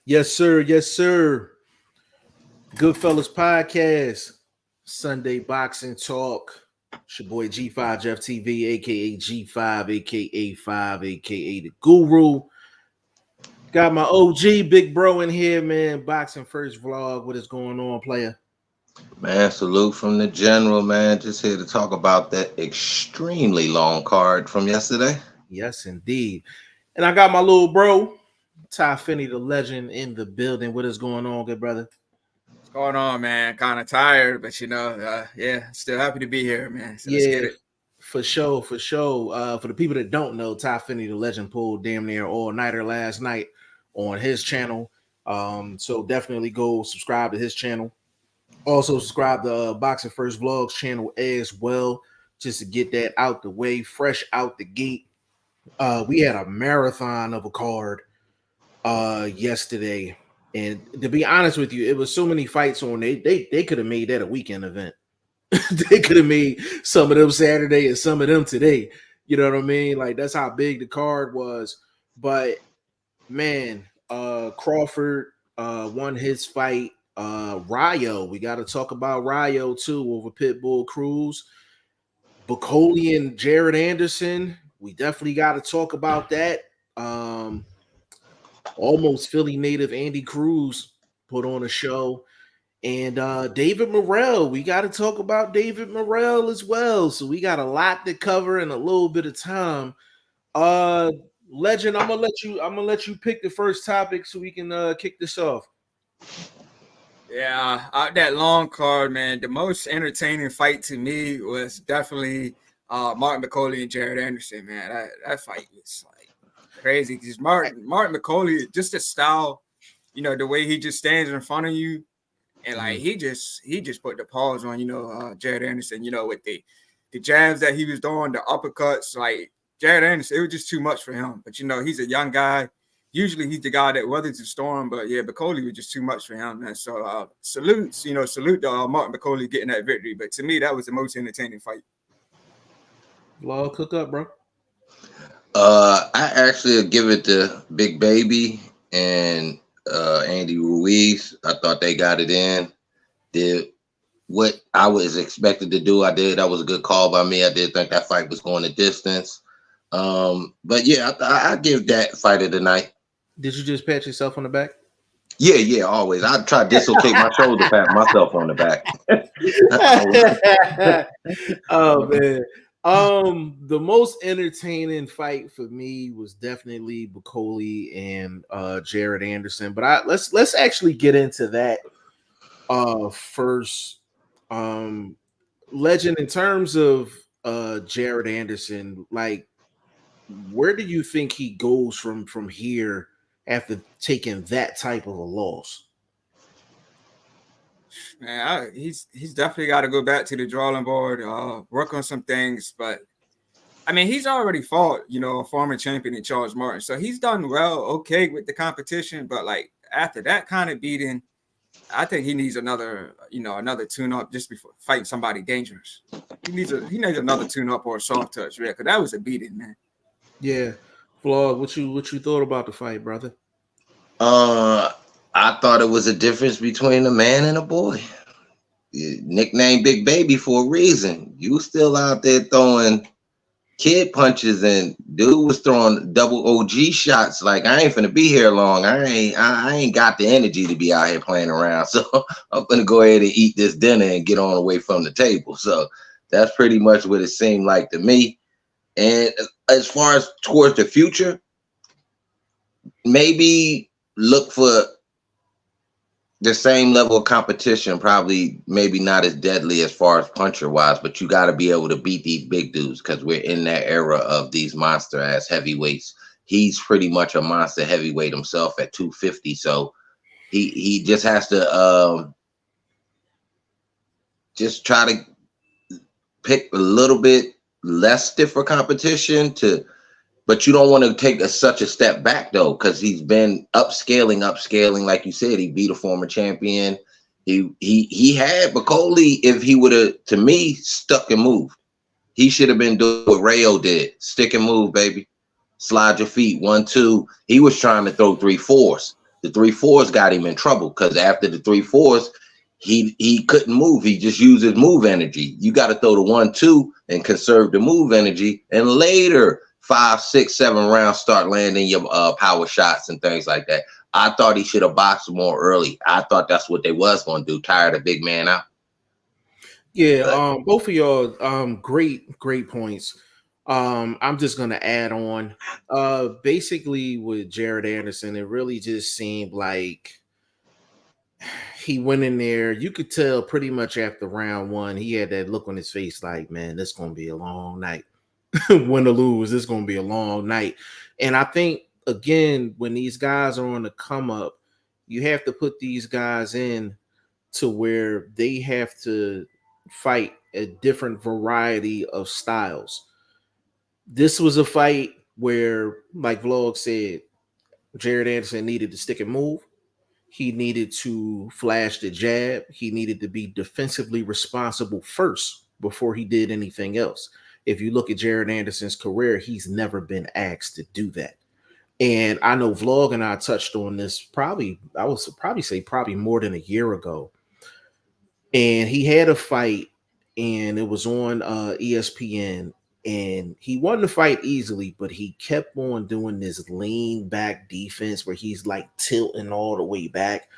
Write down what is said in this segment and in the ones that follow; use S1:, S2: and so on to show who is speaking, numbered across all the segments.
S1: Yes, sir. Yes, sir. Goodfellas podcast, Sunday boxing talk. It's your boy G5 Jeff TV, aka G5, aka 5, aka the Guru. Got my OG big bro in here, man. Boxing first vlog. What is going on, player?
S2: Man, salute from the general, man. Just here to talk about that extremely long card from yesterday.
S1: Yes, indeed. And I got my little bro, Ty Finney, the legend, in the building. What is going on, good brother?
S3: What's going on, man? Kind of tired, but yeah, still happy to be here, man. So let's get
S1: Yeah,
S3: it.
S1: for sure, for sure. For the people that don't know, Ty Finney, the legend, pulled damn near all nighter last night on his channel. So definitely go subscribe to his channel. Also subscribe to Boxing First Vlogs channel as well, just to get that out the way, fresh out the gate. We had a marathon of a card yesterday, and to be honest with you, it was so many fights on. They could have made that a weekend event. They could have made some of them Saturday and some of them today. You know what I mean? Like that's how big the card was. But man, Crawford won his fight. Rayo, we got to talk about Rayo too over Pitbull Cruz. Bacoli and Jared Anderson, we definitely got to talk about that. Almost Philly native Andy Cruz put on a show. And David Morrell, we got to talk about David Morrell as well. So we got a lot to cover in a little bit of time. Legend, I'm gonna let you pick the first topic so we can kick this off.
S3: Yeah, that long card, man. The most entertaining fight to me was definitely Martin McCauley and Jared Anderson, man. That fight was like crazy because Martin McCauley, just the style, the way he just stands in front of you. And like he just put the pause on, Jared Anderson, with the jabs that he was doing, the uppercuts, like Jared Anderson, it was just too much for him. But he's a young guy. Usually he's the guy that weathers the storm, but yeah, McCauley was just too much for him, man. So salute to Martin McCauley getting that victory. But to me, that was the most entertaining fight.
S1: Law, cook up, bro.
S2: I actually give it to Big Baby and Andy Ruiz. I thought they got it in. Did what I was expected to do. I did. That was a good call by me. I did think that fight was going the distance. But yeah, I give that fight of the night.
S1: Did you just pat yourself on the back?
S2: Yeah, always. I try to dislocate my shoulder, pat myself on the back.
S1: Oh man. The most entertaining fight for me was definitely Bacoli and Jared Anderson. But let's actually get into that first. Legend, in terms of Jared Anderson, like where do you think he goes from here after taking that type of a loss?
S3: Man, he's definitely got to go back to the drawing board, work on some things. But I mean, he's already fought, a former champion in Charles Martin, so he's done well, okay with the competition. But like after that kind of beating, I think he needs another tune-up just before fighting somebody dangerous. He needs another tune-up or a soft touch, yeah, because that was a beating, man.
S1: Yeah, Vlog, what you thought about the fight, brother?
S2: I thought it was a difference between a man and a boy. Nicknamed Big Baby for a reason. You still out there throwing kid punches, and dude was throwing double OG shots. Like, I ain't finna be here long. I ain't got the energy to be out here playing around. So I'm gonna go ahead and eat this dinner and get on away from the table. So that's pretty much what it seemed like to me. And as far as towards the future, maybe look for the same level of competition, probably maybe not as deadly as far as puncher wise, but you got to be able to beat these big dudes because we're in that era of these monster ass heavyweights. He's pretty much a monster heavyweight himself at 250. So he just has to just try to pick a little bit less stiffer competition but you don't want to take such a step back though, because he's been upscaling. Like you said, he beat a former champion. He had Bacoli, if he would have, to me, stuck and moved. He should have been doing what Rayo did. Stick and move, baby. Slide your feet, 1, 2. He was trying to throw 3, 4s. The 3-4s got him in trouble because after the 3-4s, he couldn't move. He just used his move energy. You got to throw the 1-2 and conserve the move energy, and later 5, 6, 7 rounds start landing your power shots and things like that. I thought he should have boxed more early. I thought that's what they was going to do. Tire the big man out.
S1: Yeah, both of y'all, great points. I'm just gonna add on. Basically, with Jared Anderson, it really just seemed like he went in there. You could tell pretty much after round 1, he had that look on his face, like, man, this is gonna be a long night. Win or lose, this is gonna be a long night. And I think again, when these guys are on the come up, you have to put these guys in to where they have to fight a different variety of styles. This was a fight where, like Vlog said, Jared Anderson needed to stick and move. He needed to flash the jab. He needed to be defensively responsible first before he did anything else. If you look at Jared Anderson's career, he's never been asked to do that. And I know Vlog and I touched on this probably more than a year ago. And he had a fight, and it was on ESPN, and he won the fight easily, but he kept on doing this lean back defense where he's like tilting all the way back.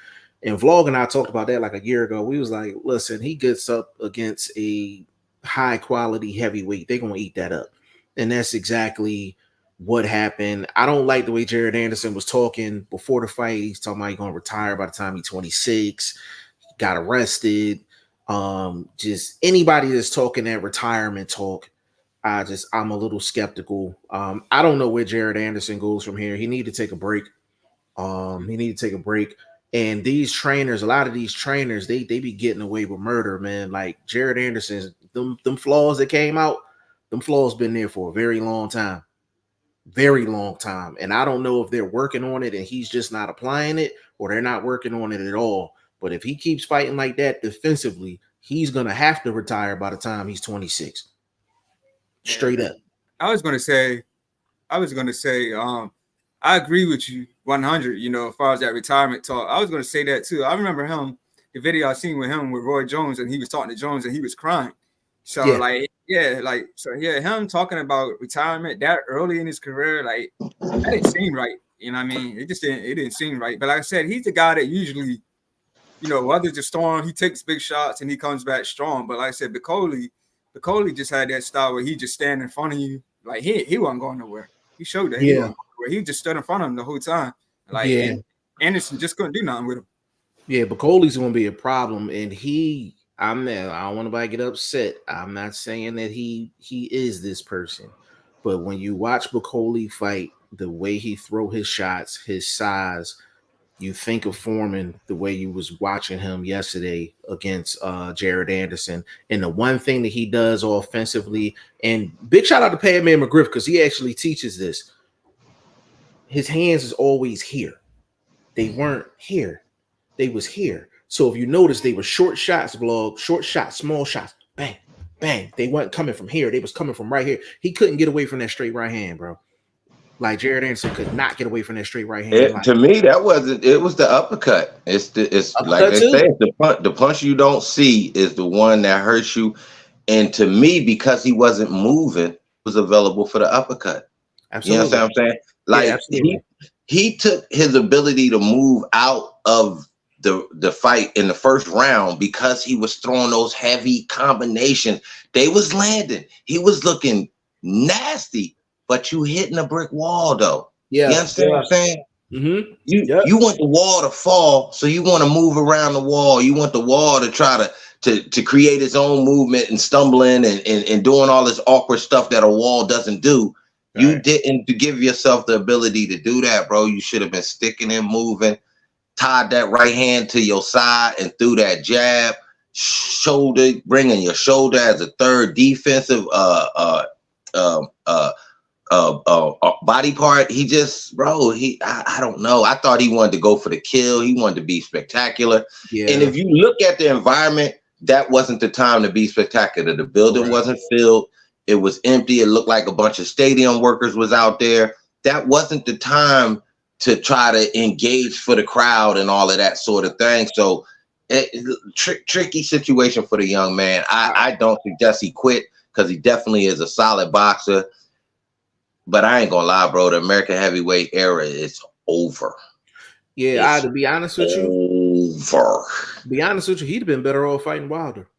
S1: And Vlog and I talked about that like a year ago. We was like, listen, he gets up against a high quality heavyweight, they're going to eat that up. And that's exactly what happened. I don't like the way Jared Anderson was talking before the fight. He's talking about he's going to retire by the time he's 26. Got arrested. Just anybody that's talking that retirement talk, I'm a little skeptical. I don't know where Jared Anderson goes from here. He need to take a break. And these trainers, a lot of these trainers, they be getting away with murder, man. Like Jared Anderson, them flaws that came out, them flaws been there for a very long time. Very long time. And I don't know if they're working on it and he's just not applying it, or they're not working on it at all. But if he keeps fighting like that defensively, he's going to have to retire by the time he's 26. Straight up.
S3: I was going to say, I agree with you 100, as far as that retirement talk. I was going to say that too. I remember the video I seen with him with Roy Jones, and he was talking to Jones and he was crying. So him talking about retirement that early in his career, like that didn't seem right. You know what I mean? It didn't seem right. But like I said, he's the guy that usually, whether it's a storm, he takes big shots and he comes back strong. But like I said, Bicoli just had that style where he just stand in front of you. Like he wasn't going nowhere. He showed that he wasn't going nowhere. He just stood in front of him the whole time. And Anderson just couldn't do nothing with him. Yeah,
S1: Bicoli's gonna be a problem. And I don't want nobody to get upset. I'm not saying that he is this person. But when you watch Bicoli fight, the way he throw his shots, his size, you think of Foreman the way you was watching him yesterday against Jared Anderson. And the one thing that he does offensively, and big shout out to Padman McGriff because he actually teaches this. His hands is always here. They weren't here. They was here. So if you notice, they were short shots, Vlog, short shots, small shots, bang, bang. They weren't coming from here. They was coming from right here. He couldn't get away from that straight right hand, bro. Like Jared Anderson could not get away from that straight right hand.
S2: To me, that wasn't. It was the uppercut. It's uppercut like they say, the punch you don't see is the one that hurts you. And to me, because he wasn't moving, it was available for the uppercut. Absolutely. You know what I'm saying? Like he took his ability to move out of the fight in the first round because he was throwing those heavy combinations. They was landing. He was looking nasty. But you hitting a brick wall, though. Yeah, you understand what I'm saying? Mm-hmm. You want the wall to fall, so you want to move around the wall. You want the wall to try to create its own movement and stumbling and doing all this awkward stuff that a wall doesn't do. Right. You didn't give yourself the ability to do that, bro. You should have been sticking and moving, tied that right hand to your side and threw that jab, shoulder, bringing your shoulder as a third defensive body part. He just, bro, I don't know. I thought he wanted to go for the kill. He wanted to be spectacular. Yeah. And if you look at the environment, that wasn't the time to be spectacular. The building wasn't filled. It was empty. It looked like a bunch of stadium workers was out there. That wasn't the time to try to engage for the crowd and all of that sort of thing. So tricky situation for the young man. I don't suggest he quit because he definitely is a solid boxer. But I ain't gonna lie, bro. The American heavyweight era is over.
S1: Yeah, to be honest with you,
S2: over.
S1: Be honest with you, he'd have been better off fighting Wilder.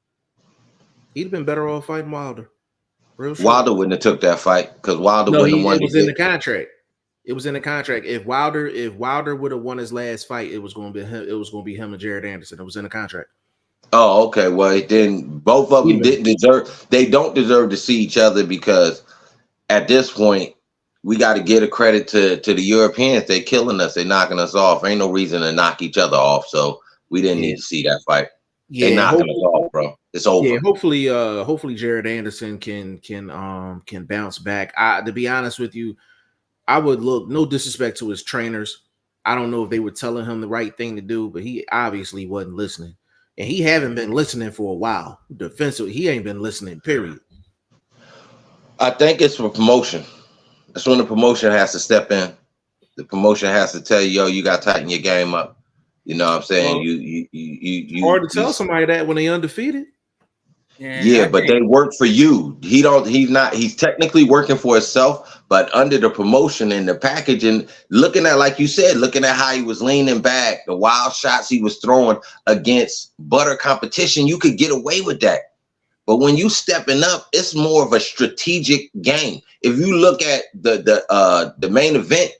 S1: Real shit.
S2: Wilder wouldn't have took that fight because Wilder wouldn't have won.
S1: It was in the contract. It was in the contract. If Wilder would have won his last fight, it was going to be him. It was going to be him and Jared Anderson. It was in the contract.
S2: Oh, okay. Well, then both of them didn't deserve. They don't deserve to see each other because at this point, we got to give a credit to the Europeans. They're killing us. They're knocking us off. Ain't no reason to knock each other off. So we didn't need to see that fight.
S1: Yeah,
S2: they knocking us off, bro. It's over.
S1: Yeah, hopefully Jared Anderson can bounce back. To be honest with you, I would look, no disrespect to his trainers. I don't know if they were telling him the right thing to do, but he obviously wasn't listening. And he haven't been listening for a while. Defensively, he ain't been listening, period.
S2: I think it's for promotion. That's when the promotion has to step in. The promotion has to tell you, yo, you got to tighten your game up. You know what I'm saying? You
S1: hard to tell somebody that when they undefeated.
S2: Yeah, but they work for you. He's technically working for himself, but under the promotion and the package and looking at, like you said, looking at how he was leaning back, the wild shots he was throwing against butter competition, you could get away with that. But when you stepping up, it's more of a strategic game. If you look at the main event,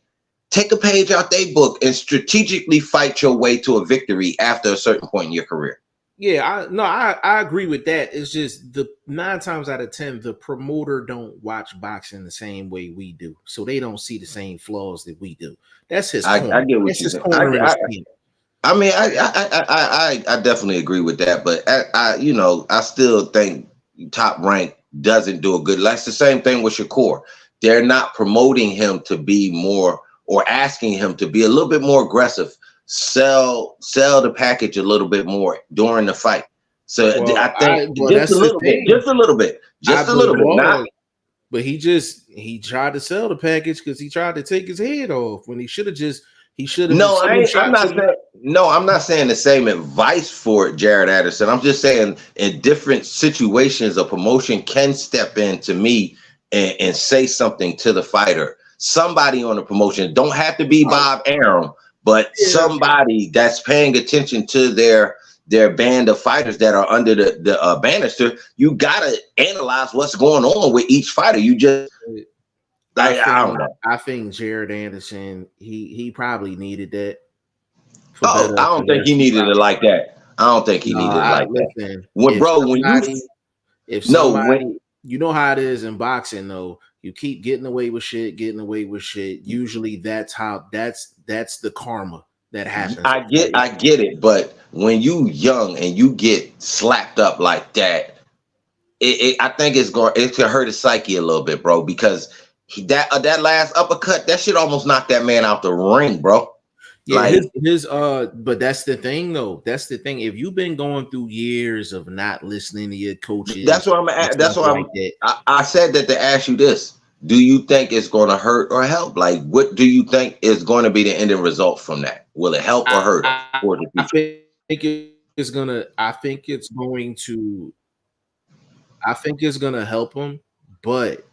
S2: take a page out their book and strategically fight your way to a victory after a certain point in your career.
S1: Yeah, I agree with that. It's just the 9 times out of 10, the promoter don't watch boxing the same way we do, so they don't see the same flaws that we do. That's his.
S2: I get what you're saying. I mean, I definitely agree with that, but I still think Top Rank doesn't do a good. That's the same thing with Shakur. They're not promoting him to be more or asking him to be a little bit more aggressive. Sell the package a little bit more during the fight. So I think just a little bit. But
S1: he tried to sell the package because he tried to take his head off when he should have.
S2: I'm not saying the same advice for Jared Anderson. I'm just saying in different situations, a promotion can step in to me and say something to the fighter. Somebody on the promotion, don't have to be Bob Arum, but somebody that's paying attention to their band of fighters that are under the banister. You gotta analyze what's going on with each fighter. You just I don't know.
S1: I think Jared Anderson, he probably needed that.
S2: I don't think he needed it like that. I don't think he needed it like that.
S1: You know how it is in boxing though. You keep getting away with shit. Usually that's the karma that happens.
S2: I get it, but when you young and you get slapped up like that, I think it could hurt his psyche a little bit, bro, because that last uppercut, that shit almost knocked that man out the ring, bro.
S1: Yeah, but that's the thing though. That's the thing. If you've been going through years of not listening to your coaches,
S2: that's what I'm at. That's what I said that to ask you this. Do you think it's going to hurt or help? Like, what do you think is going to be the ending result from that? Will it help or hurt?
S1: I think it's going to help them, but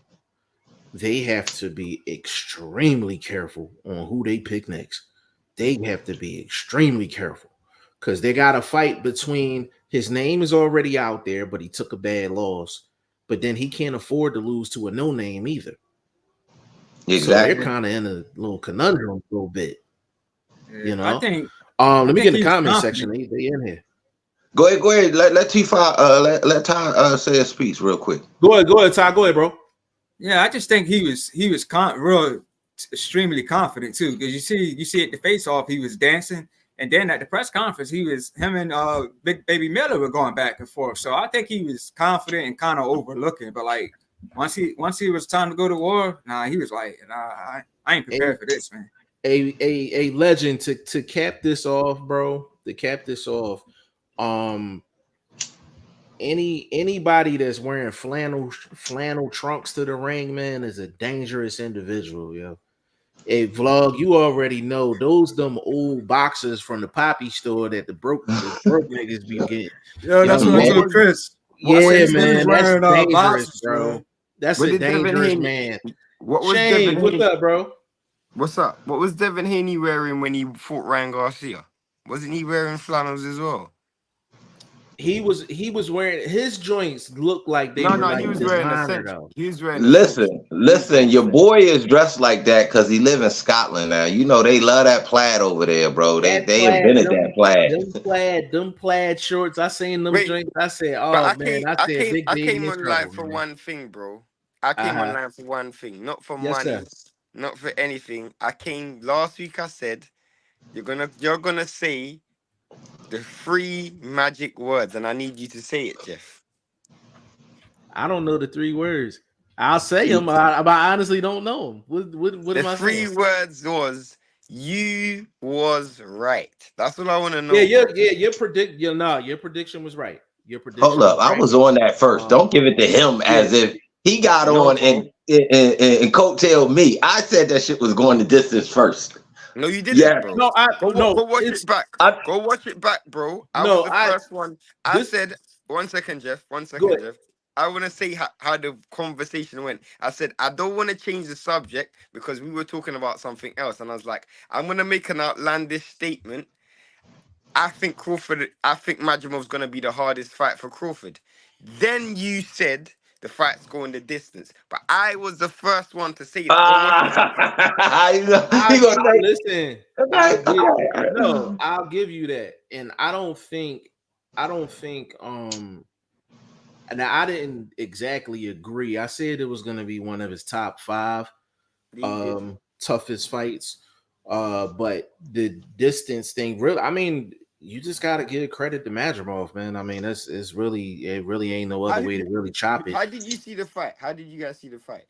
S1: they have to be extremely careful on who they pick next. They have to be extremely careful because they got a fight between his name is already out there, but he took a bad loss. But then he can't afford to lose to a no name either.
S2: Exactly.
S1: So they're kind of in a little conundrum a little bit. You know,
S3: I think.
S1: Let me get in the comment section. They in here.
S2: Go ahead. Let T5 let Ty say a speech real quick.
S1: Go ahead, Ty. Go ahead, bro.
S3: Yeah, I just think he was real extremely confident too, because you see at the face off he was dancing, and then at the press conference him and Big Baby Miller were going back and forth. So I think he was confident and kind of overlooking, but like once he was time to go to war, he was like, I ain't prepared for this, man.
S1: A legend to cap this off, bro. To cap this off, anybody that's wearing flannel trunks to the ring, man, is a dangerous individual, yo. Hey, vlog, you already know those them old boxers from the poppy store that the broke niggas be getting.
S3: Yo,
S1: You know
S3: that's
S1: what I
S3: what I
S2: Man,
S1: mean?
S3: told Chris. I
S2: what
S3: said
S1: Yeah,
S3: these niggas
S1: man, that's
S3: wearing
S1: dangerous,
S3: boxes, man.
S1: bro. That's
S4: What
S1: a
S4: did Devin
S1: dangerous
S4: Haney?
S1: man.
S4: What was
S1: Shane,
S4: Devin
S1: what's
S4: Haney?
S1: up, bro?
S4: What's up? What was Devin Haney wearing when he fought Ryan Garcia? Wasn't he wearing flannels as well?
S1: He was wearing his joints looked like they
S4: No,
S1: were
S4: no, he
S1: like
S4: was wearing
S1: designer
S4: essential.
S1: though.
S4: He was wearing essential.
S2: listen, your boy is dressed like that because he live in Scotland now. You know they love that plaid over there, bro.
S1: That
S2: They
S1: plaid,
S2: invented that plaid.
S1: them plaid shorts. I seen them
S4: Wait,
S1: joints. I said,
S4: but
S1: oh man, I said Big
S4: I
S1: Baby
S4: came
S1: in
S4: online
S1: trouble,
S4: for
S1: man.
S4: one thing, bro. I came
S1: Uh-huh.
S4: online for one thing, not for
S1: Yes,
S4: money,
S1: sir.
S4: not for anything. I came last week. I said you're gonna say the three magic words, and I need you to say it, Jeff.
S1: I don't know the three words. I'll say them, but I honestly don't know them. What
S4: The
S1: am I
S4: three
S1: saying?
S4: words was "you was right." That's what I want to
S1: Yeah,
S4: know, bro.
S1: your prediction was right. Your
S2: Hold
S1: prediction was
S2: up, I
S1: right.
S2: was on that first.
S1: Um,
S2: Don't give it to him
S1: yeah,
S2: as if he got
S4: No,
S2: on
S4: bro.
S2: and coattailed me. I said that shit was going the distance first.
S4: No, you didn't,
S2: Yeah,
S4: bro.
S1: no, I
S4: Go
S1: no,
S4: watch it
S1: it's
S4: back.
S2: I,
S4: Go watch it back, bro. I was
S1: no,
S4: the
S1: I
S4: first one. I
S1: this
S4: said, 1 second, Jeff. One
S1: good.
S4: second, Jeff. I want to say how the conversation went. I said, I don't want to change the subject because we were talking about something else. And I was like, I'm going to make an outlandish statement. I think Majimov's going to be the hardest fight for Crawford. Then you said the fight's going the distance. But I was the first one to say that. Go watch it back.
S2: he gonna say,
S1: Listen.
S2: okay,
S1: I'll give you that, and I don't think now I didn't exactly agree. I said it was going to be one of his top five
S4: You did.
S1: toughest fights. But the distance thing, really, I mean, you just gotta give credit to Madrimov, man. I mean, it really ain't no other way to really chop it.
S4: How did you see the fight? How did you guys see the fight?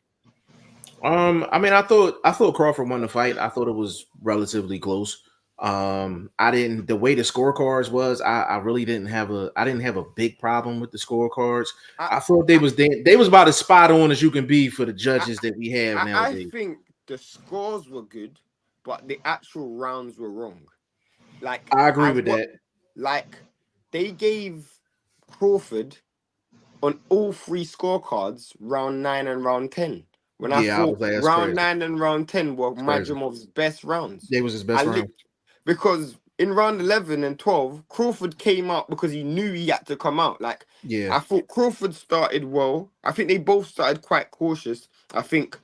S1: I mean, I thought Crawford won the fight. I thought it was relatively close. I didn't the way the scorecards was. I really didn't have a big problem with the scorecards.
S4: I,
S1: I thought they was about as spot on as you can be for the judges that we have
S4: I
S1: nowadays.
S4: think the scores were good, but the actual rounds were wrong. Like
S1: I agree
S4: I've
S1: with
S4: what
S1: that.
S4: like they gave Crawford on all three scorecards round 9 and round 10. When I
S1: Yeah, I was
S4: thought
S1: like, that's
S4: round
S1: crazy.
S4: 9 and round 10 were
S1: It's crazy.
S4: Majimov's best rounds.
S1: They was his best
S4: I
S1: round.
S4: li- because in round 11 and 12, Crawford came out because he knew he had to come out. Like,
S1: Yeah,
S4: I thought Crawford started well. I think they both started quite cautious. I think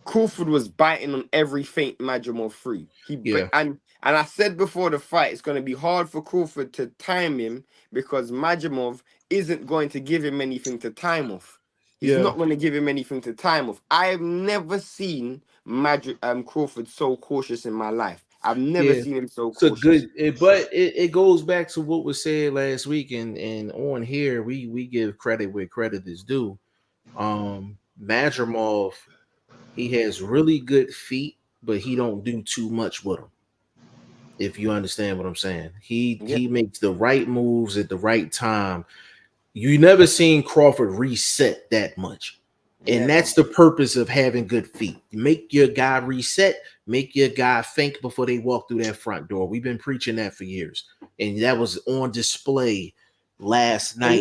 S4: Crawford was biting on every feint Majimov threw.
S1: yeah,
S4: And I said before the fight, it's going to be hard for Crawford to time him because Majimov isn't going to give him anything to time off. He's
S1: yeah,
S4: not going to give him anything to time off. I have never seen Crawford so cautious in my life. I've never
S1: yeah.
S4: seen him so
S1: It's a
S4: cautious.
S1: but it goes back to what was said last week, and on here we give credit where credit is due. Madrimov, he has really good feet, but he don't do too much with them. If you understand what I'm saying, he
S4: Yeah,
S1: he makes the right moves at the right time. You never seen Crawford reset that much. And
S4: never.
S1: that's the purpose of having good feet. Make your guy reset, make your guy think before they walk through that front door. We've been preaching that for years. And that was on display last night.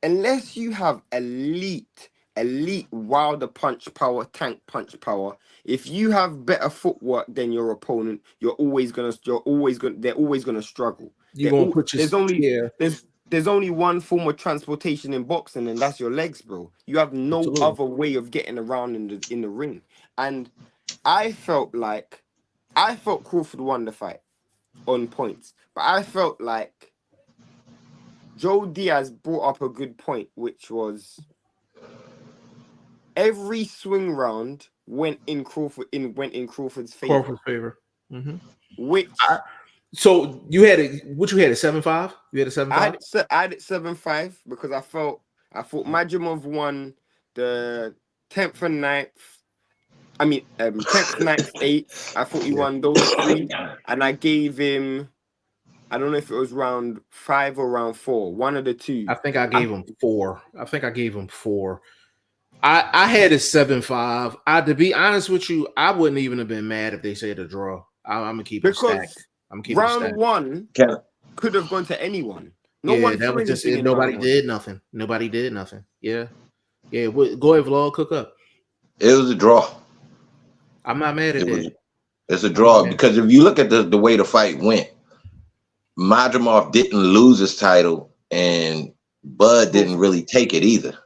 S4: Unless you have elite wilder punch power, tank punch power. If you have better footwork than your opponent, they're always gonna struggle.
S1: You're gonna put your
S4: There's only
S1: yeah,
S4: there's only one form of transportation in boxing, and that's your legs, bro. You have no
S1: absolutely.
S4: other way of getting around in the ring. And I felt like I felt Crawford won the fight on points, but I felt like Joe Diaz brought up a good point, which was every swing round went in Crawford's favor.
S1: Crawford's favor. Mm-hmm.
S4: Which
S1: So you had a 7-5? You had a 7-5?
S4: I had it 7-5 because I thought Majimov won the 10th and 9th. I mean 10th, 9th, 8th. I thought he
S1: Yeah.
S4: won those three, and I gave him. I don't know if it was round 5 or round 4, one of the two.
S1: I think I gave him 4. I had it 7-5. To be honest with you, I wouldn't even have been mad if they said a draw. I'm gonna keep it stacked. I'm gonna keep it stacked.
S4: Round one could have gone to anyone. No one
S1: that was just it.
S4: Nobody
S1: did nothing. Nobody did nothing. Yeah. Go ahead, vlog, cook up.
S2: It was a draw.
S1: I'm not mad at that.
S2: It's a draw because if you look at the way the fight went, Madrimov didn't lose his title and Bud didn't really take it either.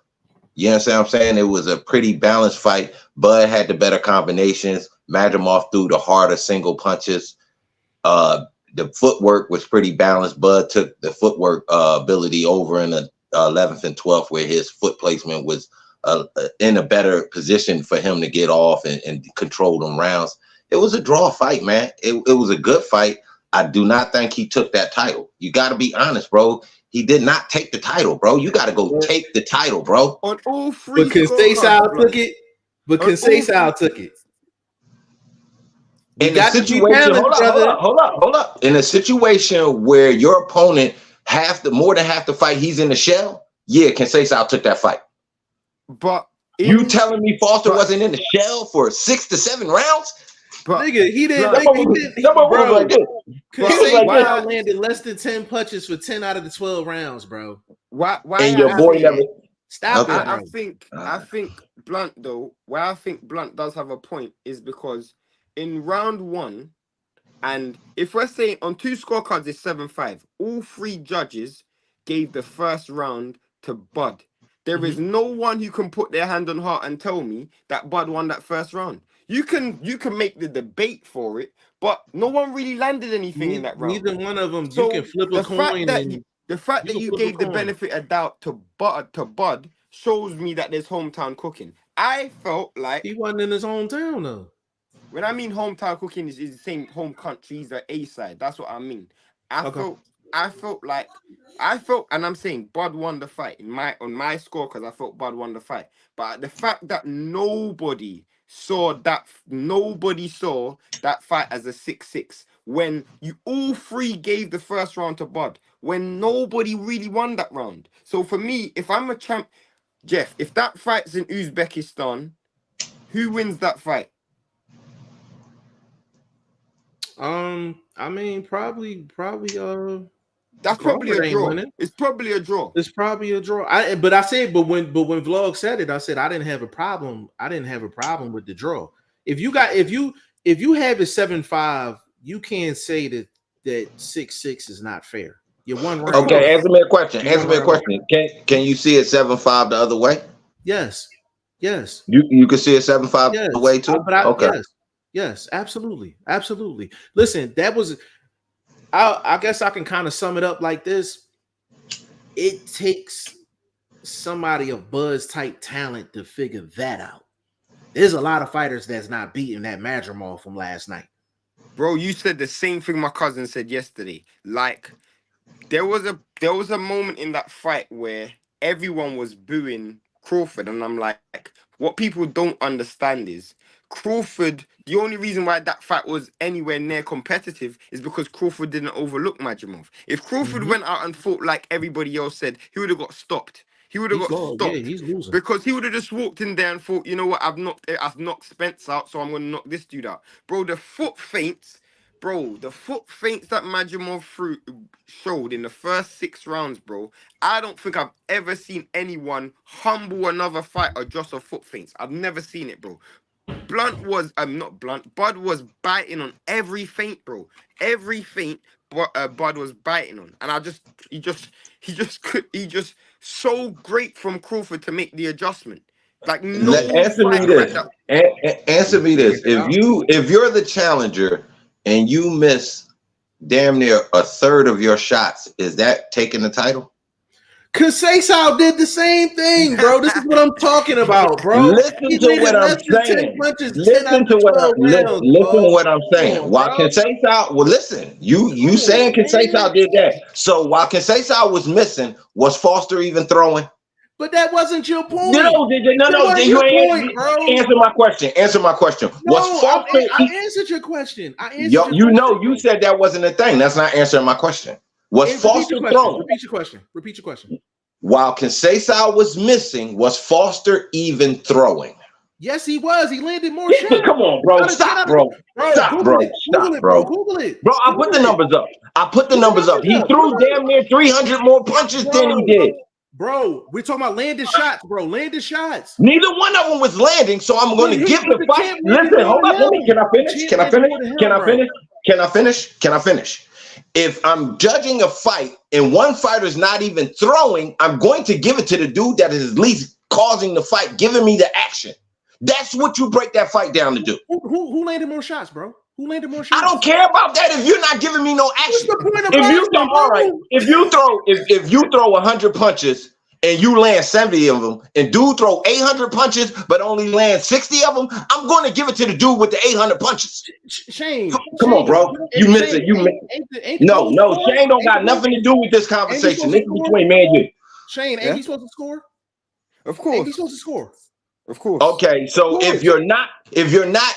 S2: You understand what I'm saying? It was a pretty balanced fight. Bud had the better combinations. Madrimov threw the harder single punches. The footwork was pretty balanced. Bud took the footwork ability over in the 11th and 12th, where his foot placement was in a better position for him to get off and control them rounds. It was a draw fight, man. It was a good fight. I do not think he took that title. You got to be honest, bro. He did not take the title, bro. You got to go take the title, bro.
S4: On all three.
S1: But Conceição took it. But Conceição took it.
S2: In a situation, hold up. In a situation where your opponent more than half the fight, he's in the shell. Yeah, Conceição took that fight.
S4: But
S2: you telling me Foster wasn't in the shell for 6 to 7 rounds?
S1: But nigga, he didn't. Conceição landed less than 10 punches for 10 out of the 12 rounds, bro.
S4: Why?
S2: And your boy never.
S1: Stop
S4: it.
S1: Bro.
S4: I think Blunt though. Why I think Blunt does have a point is because in round one, and if we're saying on 2 scorecards it's 7-5, all 3 judges gave the first round to Bud. There is no one who can put their hand on heart and tell me that Bud won that first round. You can make the debate for it, but no one really landed anything in that round.
S1: Neither one of them. So you can flip a coin.
S4: The fact that you gave the benefit of doubt to Bud shows me that there's hometown cooking. I felt like
S1: he wasn't in his hometown though.
S4: When I mean hometown cooking is the same home country, he's the A side. That's what I mean. I felt, and I'm saying Bud won the fight on my score because I felt Bud won the fight. But the fact that nobody saw that fight as a 6-6 when you all 3 gave the first round to Bud, when nobody really won that round. So for me, if I'm a champ, Jeff, if that fight's in Uzbekistan, who wins that fight?
S1: I mean, probably.
S4: That's probably a draw. It's probably a draw.
S1: It's probably a draw. But when Vlog said it, I said I didn't have a problem. I didn't have a problem with the draw. If you have it 7-5, you can't say that 6-6 is not fair. You're one round.
S2: Okay, answer me a question. Can you see it 7-5 the other way?
S1: Yes.
S2: You can see it 7-5 the other way too. Okay.
S1: Yes, absolutely. Listen, that was. I guess I can kind of sum it up like this. It takes somebody of Bud's type talent to figure that out. There's a lot of fighters that's not beating that Madrimov from last night.
S4: Bro, you said the same thing my cousin said yesterday. Like, there was a moment in that fight where everyone was booing Crawford, and I'm like, what people don't understand is Crawford, the only reason why that fight was anywhere near competitive is because Crawford didn't overlook Madrimov. If Crawford went out and fought like everybody else said, he would have got stopped. He would have got stopped. Yeah, he's losing. Because he would have just walked in there and thought, you know what, I've knocked Spence out, so I'm going to knock this dude out. Bro, the foot feints that Madrimov showed in the first 6 rounds, bro, I don't think I've ever seen anyone humble another fighter just off foot feints. I've never seen it, bro. Bud was biting on every feint, bro. Every feint Bud was biting on. And he just so great from Crawford to make the adjustment. Like, no.
S2: Answer me this. Answer me this. If you're the challenger and you miss damn near a third of your shots, is that taking the title?
S1: Conceição did the same thing, bro. This is what I'm talking about, bro.
S2: Listen to what I'm saying. Listen to what I'm saying. While Conceição, well, listen, you saying Conceição did that. So while Conceição was missing, was Foster even throwing?
S1: But that wasn't your point.
S2: No. You ain't answer my question. Answer my question.
S1: No, was Foster? I answered your question.
S2: You said that wasn't a thing. That's not answering my question. Was Foster throwing?
S1: Repeat your question.
S2: while Conceição was missing, was Foster even throwing?
S1: Yes, he was. He landed more shots.
S2: Come on, bro. Stop, bro. Stop, bro. Stop, bro.
S1: Google it.
S2: Bro, I put the numbers up. He threw damn near 300 more punches than he did.
S1: Bro, we're talking about landed shots, bro. Landed shots.
S2: Neither one of them was landing, so I'm going to give the fight. Listen, hold up. Can I finish? If I'm judging a fight and one fighter's not even throwing, I'm going to give it to the dude that is at least causing the fight, giving me the action. That's what you break that fight down to do.
S1: Who landed more shots, bro? Who landed more shots?
S2: I don't care about that if you're not giving me no action.
S1: What's the point of
S2: If you throw 100 punches and you land 70 of them, and dude throw 800 punches but only land 60 of them, I'm going to give it to the dude with the 800 punches.
S1: Shane,
S2: come on, bro. You missed it. You missed it. No, Shane don't got nothing to do with this conversation. This is between me and you.
S1: Shane, ain't he supposed to score?
S4: Of course.
S1: Ain't he supposed to score?
S4: Of course.
S2: Okay, so if you're not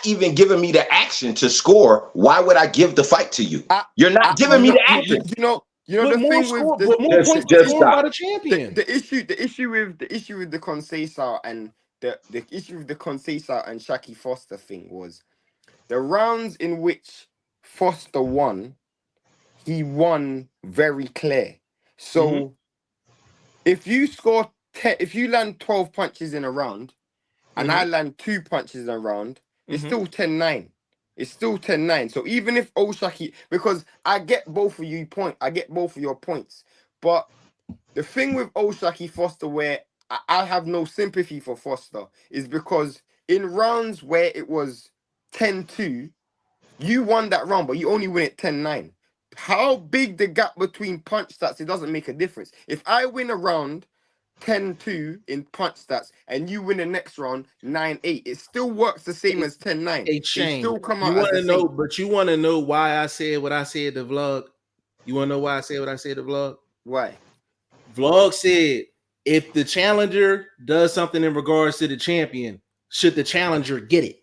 S2: even giving me the action to score, why would I give the fight to you? You're not giving me the action.
S4: You know the thing with
S2: just stop.
S1: The champion.
S4: The issue with the Conceição and the issue with the Conceição and Shaki Foster thing was the rounds in which Foster won, he won very clear. So if you score if you land 12 punches in a round, and I land 2 punches in a round, it's still 10-9. It's still 10-9. So even if Oshaki, because I get both of your points. But the thing with Oshaki Foster, where I have no sympathy for Foster, is because in rounds where it was 10-2, you won that round, but you only win it 10-9. How big the gap between punch stats, it doesn't make a difference. If I win a round 10-2 in punch stats and you win the next round 9-8, it still works the same as 10-9.
S1: Hey, Shane,
S4: still come out
S1: you want to know, but you want to know why I said what I said the vlog? You want to know why I said what I said the vlog?
S4: Why?
S1: Vlog said if the challenger does something in regards to the champion, should the challenger get it?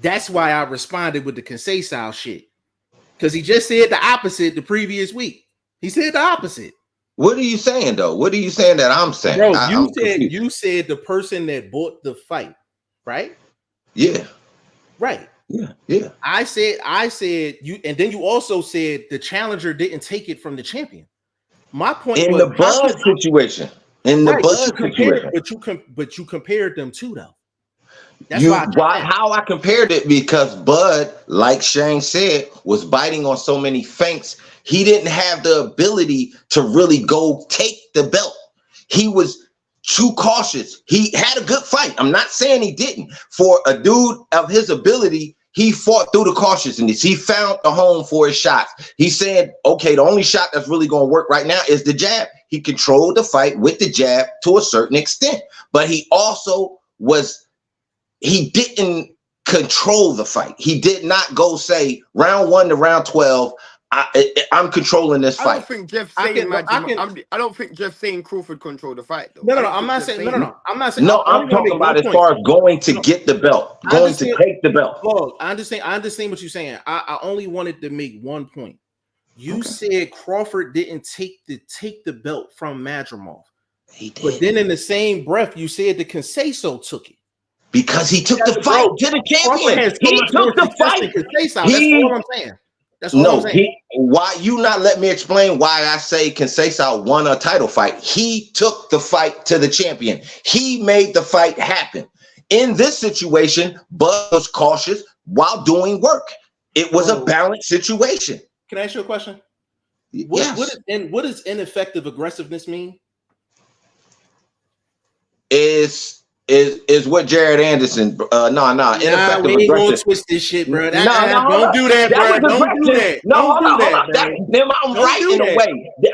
S1: That's why I responded with the Conceição shit. Because he just said the opposite the previous week. He said the opposite.
S2: What are you saying though? What are you saying that I'm saying?
S1: Bro, you said the person that bought the fight, right?
S2: Yeah.
S1: Right.
S2: Yeah.
S1: I said you, and then you also said the challenger didn't take it from the champion. My point
S2: in
S1: was
S2: the Bud situation. In the Bud situation.
S1: But you compared them to though.
S2: That's how I compared it, because Bud, like Shane said, was biting on so many feints. He didn't have the ability to really go take the belt. He was too cautious. He had a good fight. I'm not saying he didn't. For a dude of his ability, he fought through the cautiousness. He found a home for his shots. He said, okay, the only shot that's really going to work right now is the jab. He controlled the fight with the jab to a certain extent, but he also he didn't control the fight. He did not go say round 1 to round 12. I'm controlling this fight.
S4: I don't think Jeff saying Crawford controlled the fight though.
S1: No, I'm not saying. I'm not saying.
S2: No, I'm talking about as far as going to get the belt, going to take the belt.
S1: Look, I understand what you're saying. I only wanted to make one point. You said Crawford didn't take the belt from Madrimov.
S2: He did.
S1: But then in the same breath, you said the Conceição took it.
S2: Because he took the fight to the champion. He took the fight.
S1: That's all I'm saying. That's all I'm saying.
S2: Why you not let me explain why I say Conceição won a title fight? He took the fight to the champion. He made the fight happen. In this situation, Bud was cautious while doing work. It was a balanced situation.
S1: Can I ask you a question?
S2: Yes.
S1: What does ineffective aggressiveness mean?
S2: Is what Jared Anderson? Ineffective
S1: we ain't gonna twist this shit, bro. Don't do that, bro. Don't do that.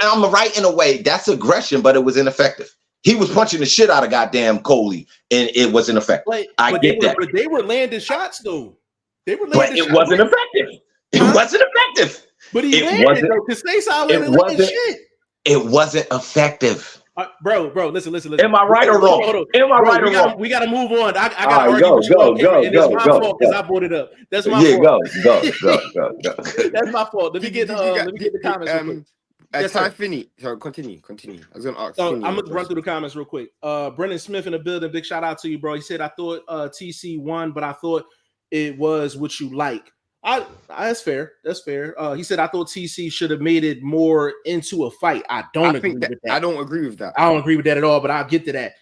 S2: I'm right in a way. That's aggression, but it was ineffective. He was punching the shit out of goddamn Coley, and it was ineffective. I get that.
S1: But they were landing shots, though.
S2: It wasn't effective. It wasn't effective.
S1: But he landed, though, because they saw landing shit.
S2: It wasn't effective.
S1: Bro, listen.
S2: Am I right or wrong?
S1: We gotta move on. I gotta argue with you. It's my fault because I brought it up. That's my fault.
S2: Go.
S1: That's my fault. Let me get the comments. Yes,
S4: Ty
S1: sir.
S4: Finney. So continue. I was gonna ask.
S1: So
S4: Finney
S1: I'm
S4: a
S1: gonna run through the comments real quick. Brendan Smith in the building. Big shout out to you, bro. He said, I thought TC won, but I thought it was what you like. That's fair. That's fair. He said, I thought TC should have made it more into a fight. I don't agree with that.
S4: I don't agree with that.
S1: I don't agree with that at all, but I'll get to that.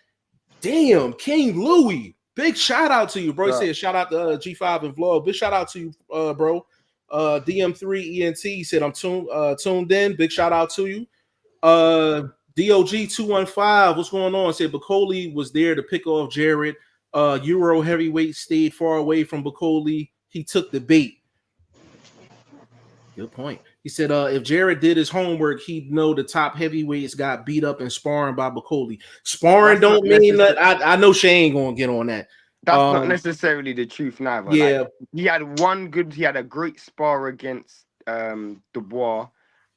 S1: Damn, King Louie. Big shout out to you, bro. He said, shout out to G5 and Vlog. Big shout out to you, bro. DM3ENT. He said, I'm tuned in. Big shout out to you. DOG215, what's going on? Said Bacoli was there to pick off Jared. Euro heavyweight stayed far away from Bacoli. He took the bait. Good point. He said, if Jared did his homework, he'd know the top heavyweights got beat up in sparring by Bacoli. Sparring don't mean that. I know Shane gonna get on that.
S4: That's not necessarily the truth neither.
S1: Yeah.
S4: Like, he had a great spar against Dubois,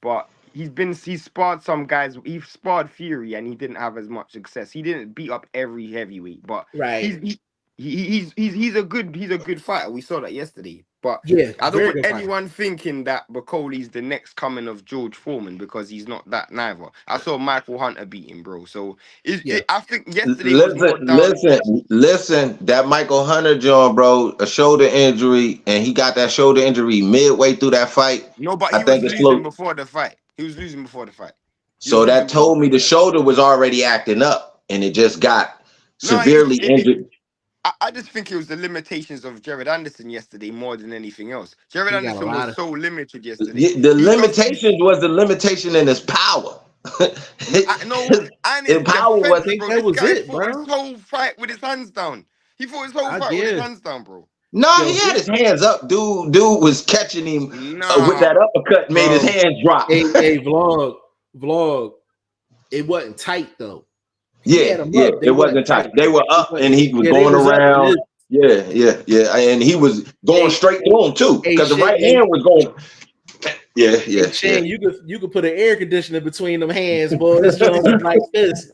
S4: but he's sparred some guys. He sparred Fury and he didn't have as much success. He didn't beat up every heavyweight, but
S1: right.
S4: He's a good fighter. We saw that yesterday. But
S1: yeah,
S4: I don't want anyone thinking that Bacoli's the next coming of George Foreman, because he's not that neither. I saw Michael Hunter beat him, bro. So I think yesterday
S2: listen, that Michael Hunter John, bro, a shoulder injury, and he got that shoulder injury midway through that fight.
S4: No, but he was losing before the fight.
S2: So that told me the shoulder was already acting up, and it just got severely injured.
S4: I just think it was the limitations of Jared Anderson yesterday more than anything else. Jared Anderson was so limited yesterday.
S2: The limitations was the limitation in his power.
S4: His
S2: power was
S1: that was it, bro.
S4: His whole fight with his hands down. He fought his whole fight with his hands down, bro.
S2: No, he had his hands up. Dude was catching him with that uppercut, made his hands drop.
S1: Hey, vlog. It wasn't tight though.
S2: Yeah, it wasn't tight. They were up, and he was going around. Yeah, and he was going straight through him too, because the right hand was going. Yeah.
S1: Shane, you could put an air conditioner between them hands, boy. This joint was like this,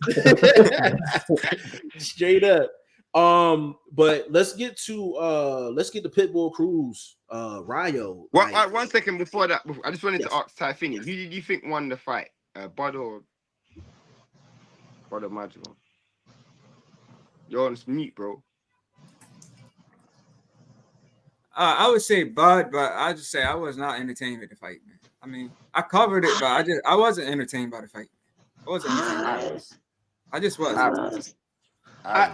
S1: straight up. But let's get to Pitbull Cruz, Rayo.
S4: One second before that, I just wanted to ask Ty Finney, who did you think won the fight, Bud or Majima? You're on mute, bro.
S3: I would say Bud, but I just say I was not entertained with the fight, man. I mean, I covered it, but I wasn't entertained by the fight. I wasn't entertained. I just wasn't.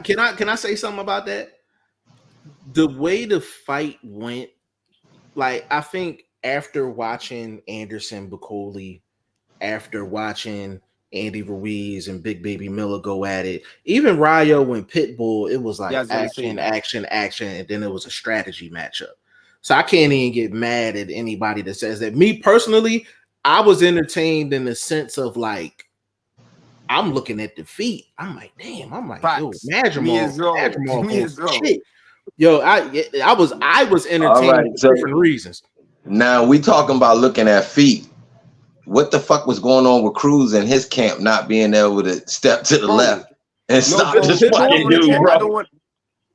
S1: Can I say something about that? The way the fight went, like, I think after watching Anderson Bacoli, after watching Andy Ruiz and Big Baby Miller go at it, even Rayo and Pitbull, it was like action, and then it was a strategy matchup. So I can't even get mad at anybody that says that. Me personally, I was entertained in the sense of like, I'm looking at the feet. I'm like, damn. I'm like, yo, Majima, shit. Yo, I was entertained for different reasons.
S2: Now we talking about looking at feet. What the fuck was going on with Cruz and his camp not being able to step to the left and stop this fucking dude, bro?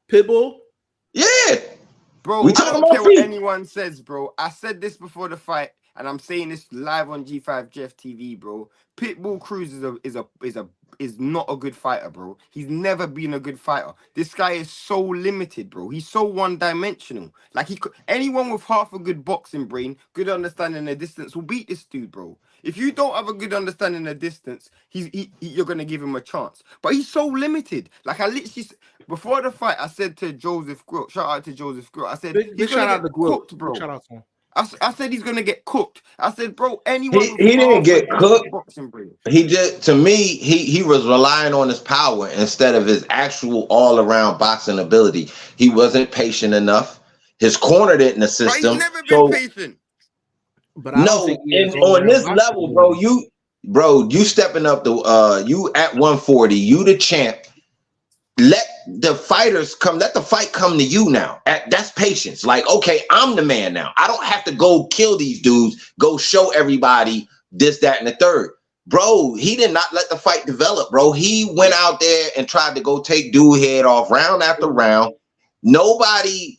S1: Pitbull?
S2: Yeah.
S4: Bro, I don't care what anyone says, bro. I said this before the fight, and I'm saying this live on G5 Jeff TV, bro. Pitbull Cruz is not a good fighter, bro. He's never been a good fighter. This guy is so limited, bro. He's so one-dimensional. Like, anyone with half a good boxing brain, good understanding of distance, will beat this dude, bro. If you don't have a good understanding of distance, you're gonna give him a chance. But he's so limited. Like, I literally before the fight, I said to Joseph Grill, shout out to Joseph Grill. I said,
S1: big shout out to Grill,
S4: bro.
S1: Shout out to him.
S4: I said he's gonna get cooked. I said, bro, anyone
S2: he didn't get cooked. He just, to me, he was relying on his power instead of his actual all-around boxing ability. He wasn't patient enough. His corner didn't assist him.
S4: He's never been patient.
S1: But
S2: on this level, bro, you stepping up you at 140, you the champ. Let the fighters come. Let the fight come to you now. That's patience. Like, okay, I'm the man now. I don't have to go kill these dudes. Go show everybody this, that, and the third. Bro, he did not let the fight develop, bro. He went out there and tried to go take dude head off round after round. Nobody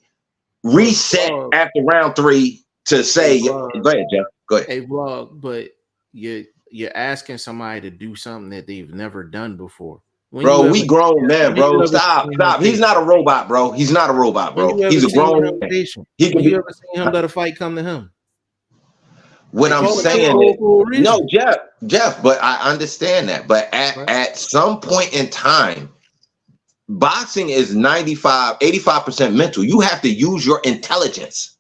S2: reset after round 3 to say, go ahead, Jeff. Go ahead.
S1: Hey, Vlog, but you you're asking somebody to do something that they've never done before.
S2: Bro, we grown men, bro. Stop. He's not a robot, bro. He's not a robot, bro. He's a grown man. He can
S1: you ever seen him let a fight come to him?
S2: What I'm saying is, no, Jeff, but I understand that. But at some point in time, boxing is 85% mental. You have to use your intelligence.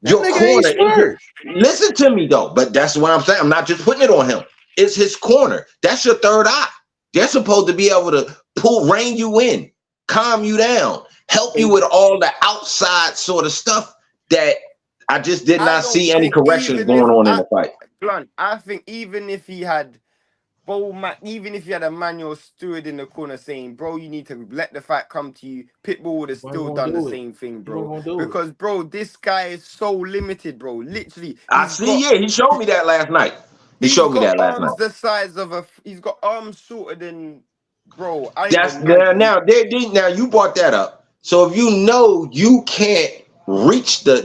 S2: Your corner. Listen to me though, but that's what I'm saying. I'm not just putting it on him. It's his corner. That's your third eye. They're supposed to be able to rein you in, calm you down, help you with all the outside sort of stuff that I just did not see any corrections going on in the fight.
S4: Blunt, I think even if he had Emmanuel Stewart in the corner saying, bro, you need to let the fight come to you, Pitbull would have still done the same thing, bro. Because, bro, this guy is so limited, bro. Literally.
S2: He showed me that last night. He showed me that last night.
S4: The size of he's got arms shorter than, bro.
S2: Now you brought that up. So if you know you can't reach the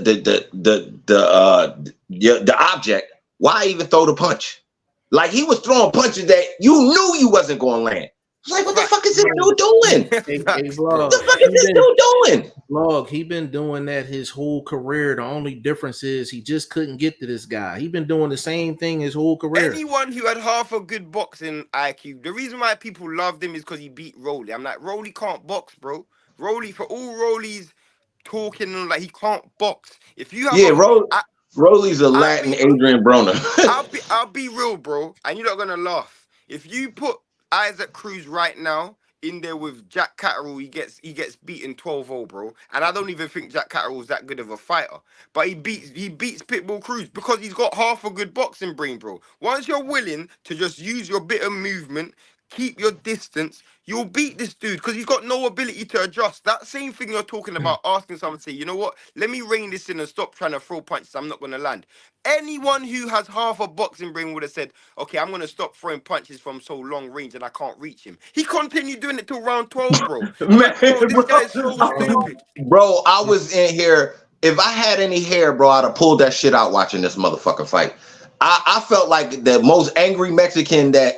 S2: object, why even throw the punch? Like he was throwing punches that you knew you wasn't going to land. Like, what the fuck is this dude doing? What the fuck is this dude doing?
S1: Vlog, he been doing that his whole career. The only difference is he just couldn't get to this guy. He been doing the same thing his whole career.
S4: Anyone who had half a good boxing IQ, the reason why people loved him is because he beat Rolly. I'm like, Rolly can't box, bro. Rolly, for all Rolly's talking, like he can't box. If you have
S2: Rolly's a Latin Adrian Broner.
S4: I'll be real, bro, and you're not gonna laugh. If you put Isaac Cruz right now in there with Jack Catterall, he gets beaten 12-0, bro. And I don't even think Jack Catterall's that good of a fighter. But he beats Pitbull Cruz because he's got half a good boxing brain, bro. Once you're willing to just use your bit of movement, keep your distance, you'll beat this dude because he's got no ability to adjust. That same thing you're talking about, asking someone to say, you know what, let me rein this in and stop trying to throw punches I'm not going to land. Anyone who has half a boxing brain would have said, okay, I'm going to stop throwing punches from so long range and I can't reach him. He continued doing it till round 12, bro.
S2: Man,
S4: this guy is so stupid.
S2: Bro, I was in here. If I had any hair, bro, I'd have pulled that shit out watching this motherfucking fight. I felt like the most angry Mexican that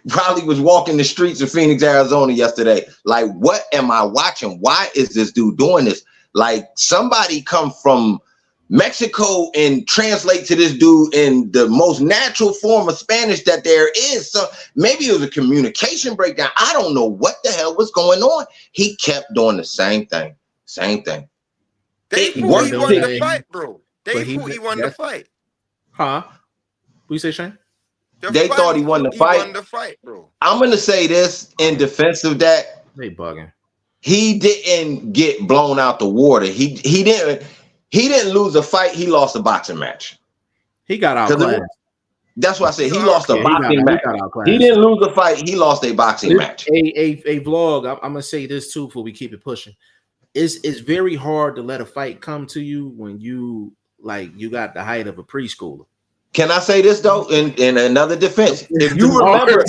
S2: probably was walking the streets of Phoenix, Arizona yesterday. Like, what am I watching? Why is this dude doing this? Like, somebody come from Mexico and translate to this dude in the most natural form of Spanish that there is. So maybe it was a communication breakdown. I don't know what the hell was going on. He kept doing the same thing.
S4: They thought he won the fight, bro. They thought he won the fight.
S1: Huh? What you say, Shane?
S2: They thought he won the fight.
S4: He won the fight, bro.
S2: I'm gonna say this in defense of that.
S1: They bugging.
S2: He didn't get blown out the water. He didn't lose a fight. He lost a boxing match.
S1: He got outclassed.
S2: That's what I said. He lost a boxing match. He didn't lose a fight. He lost a boxing match.
S1: A vlog. I'm gonna say this too before we keep it pushing. It's very hard to let a fight come to you when you got the height of a preschooler.
S2: Can I say this though? In another defense, if you remember,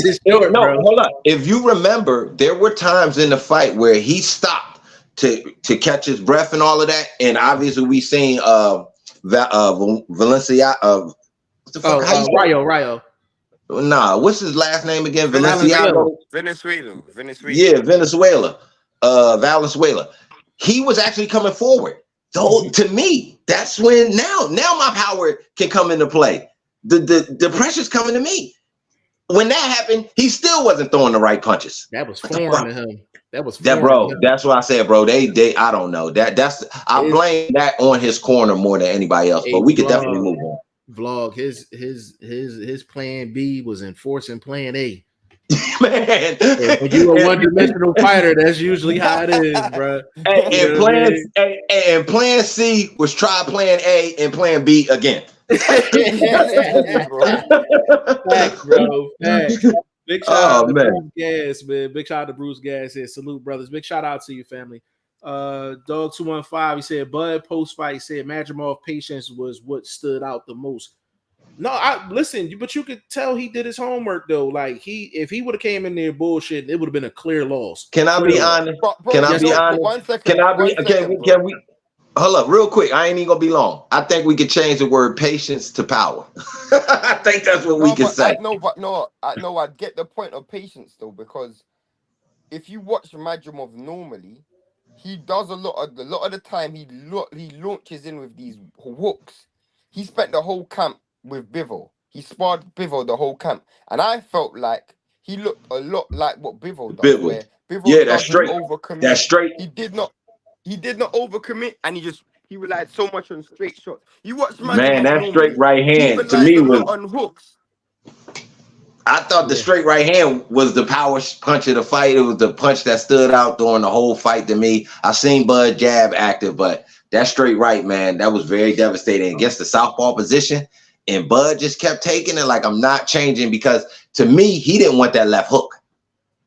S2: hold on. If you remember, there were times in the fight where he stopped to catch his breath and all of that, and obviously we seen Valencia. Rayo. Nah, what's his last name again?
S4: Venezuela.
S2: Yeah, Venezuela. Valenzuela. He was actually coming forward. So to me, that's when now my power can come into play. The pressure's coming to me. When that happened, he still wasn't throwing the right punches.
S1: That was foreign to him.
S2: That's what I said, bro. They I don't know. I blame that on his corner more than anybody else. But we could definitely move on.
S1: Vlog, his plan B was enforcing plan A.
S2: Man,
S1: when you're a one-dimensional fighter, that's usually how it is, bro.
S2: And plan C was try plan A and plan B again.
S1: Facts, bro. Facts. Big shout out to Bruce Gas, man. Big shout out to Bruce Gas. Said salute, brothers. Big shout out to your family. Dog 215. He said Bud post fight said Madrimov patience was what stood out the most. No, listen, but you could tell he did his homework though. Like if he would have came in there bullshit, it would have been a clear loss.
S2: Can I be honest? Can I be honest? Can we? hold up, real quick. I ain't even gonna be long. I think we could change the word patience to power. I think that's what we can say.
S4: I get the point of patience though, because if you watch Madrimov normally, he does a lot of the time. He launches in with these hooks. He spent the whole camp with Bivol. He sparred Bivol the whole camp, and I felt like he looked a lot like what Bivol does.
S2: Bivol.
S4: Where Bivol
S2: That's
S4: doesn't
S2: straight.
S4: overcommit.
S2: That's straight.
S4: He did not overcommit, and he relied so much on straight shots. You watch Madrimov
S2: Man, that
S4: normally,
S2: straight right
S4: he
S2: hand to
S4: relies
S2: me
S4: a
S2: was.
S4: lot on hooks.
S2: I thought the straight right hand was the power punch of the fight. It was the punch that stood out during the whole fight to me. I seen Bud jab active, but that straight right, man, that was very devastating against the southpaw position. And Bud just kept taking it like, I'm not changing, because to me, he didn't want that left hook.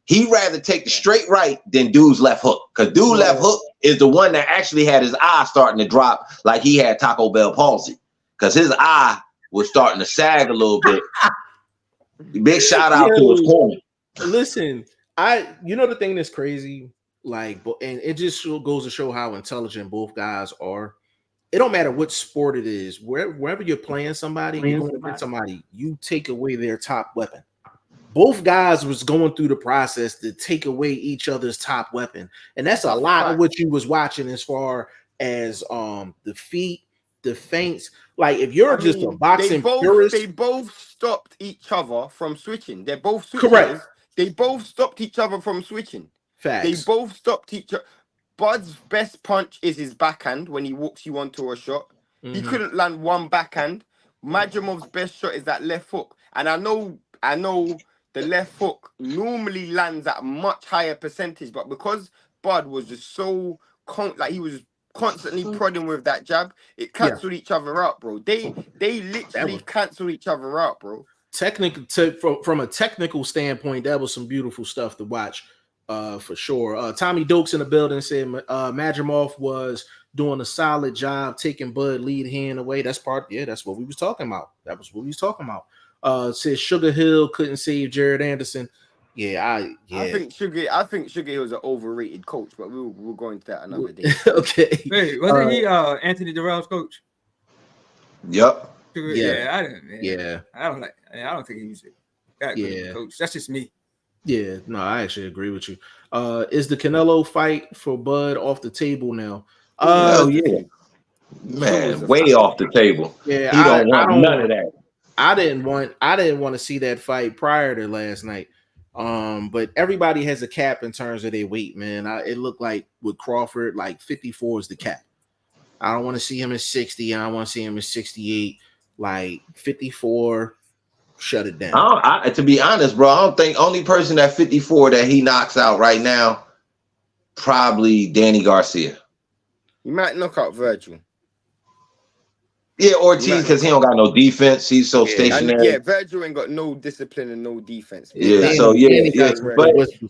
S2: He'd rather take the straight right than dude's left hook, because dude left hook is the one that actually had his eye starting to drop like he had Taco Bell palsy, because his eye was starting to sag a little bit. Big shout out to his corner.
S1: Listen, the thing that's crazy, like, and it just goes to show how intelligent both guys are. It don't matter what sport it is, wherever you're playing somebody, you're going to get somebody, you take away their top weapon. Both guys was going through the process to take away each other's top weapon, and that's a lot of what you was watching as far as the feet, the feints. Like, if you're just a boxing purist,
S4: they both stopped each other from switching. They're both switchers.
S1: Correct.
S4: They both stopped each other from switching.
S1: Facts.
S4: They both stopped each other. Bud's best punch is his backhand when he walks you onto a shot. Mm-hmm. He couldn't land one backhand. Madramov's best shot is that left hook. And I know the left hook normally lands at a much higher percentage, but because Bud was just so he was constantly prodding with that jab, it cancelled each other out, bro. They literally cancelled each other out, bro.
S1: From a technical standpoint, that was some beautiful stuff to watch, for sure. Tommy Dokes in the building said Madrimov was doing a solid job taking Bud lead hand away. That's what we was talking about. That was what we was talking about. Said Sugar Hill couldn't save Jared Anderson. I
S4: think Sugar Hill was an overrated coach, but we'll go into that another day.
S1: Okay.
S3: Wait, wasn't he Anthony Durrell's coach?
S2: Yep.
S3: I don't think he was that good of a coach. That's just me.
S1: Yeah, no, I actually agree with you. Is the Canelo fight for Bud off the table now?
S2: Man, way off the table.
S1: Yeah,
S2: he don't want none of that.
S1: I didn't want to see that fight prior to last night. But everybody has a cap in terms of their weight, man. It looked like with Crawford, like 54 is the cap. I don't want to see him at 60. I don't want to see him at 68. Like 54, shut it down.
S2: To be honest, bro, I don't think only person at 54 that he knocks out right now, probably Danny Garcia.
S4: You might knock out Virgil.
S2: Yeah, Ortiz, because he don't got no defense. He's so stationary.
S4: Virgil ain't got no discipline and no defense.
S2: But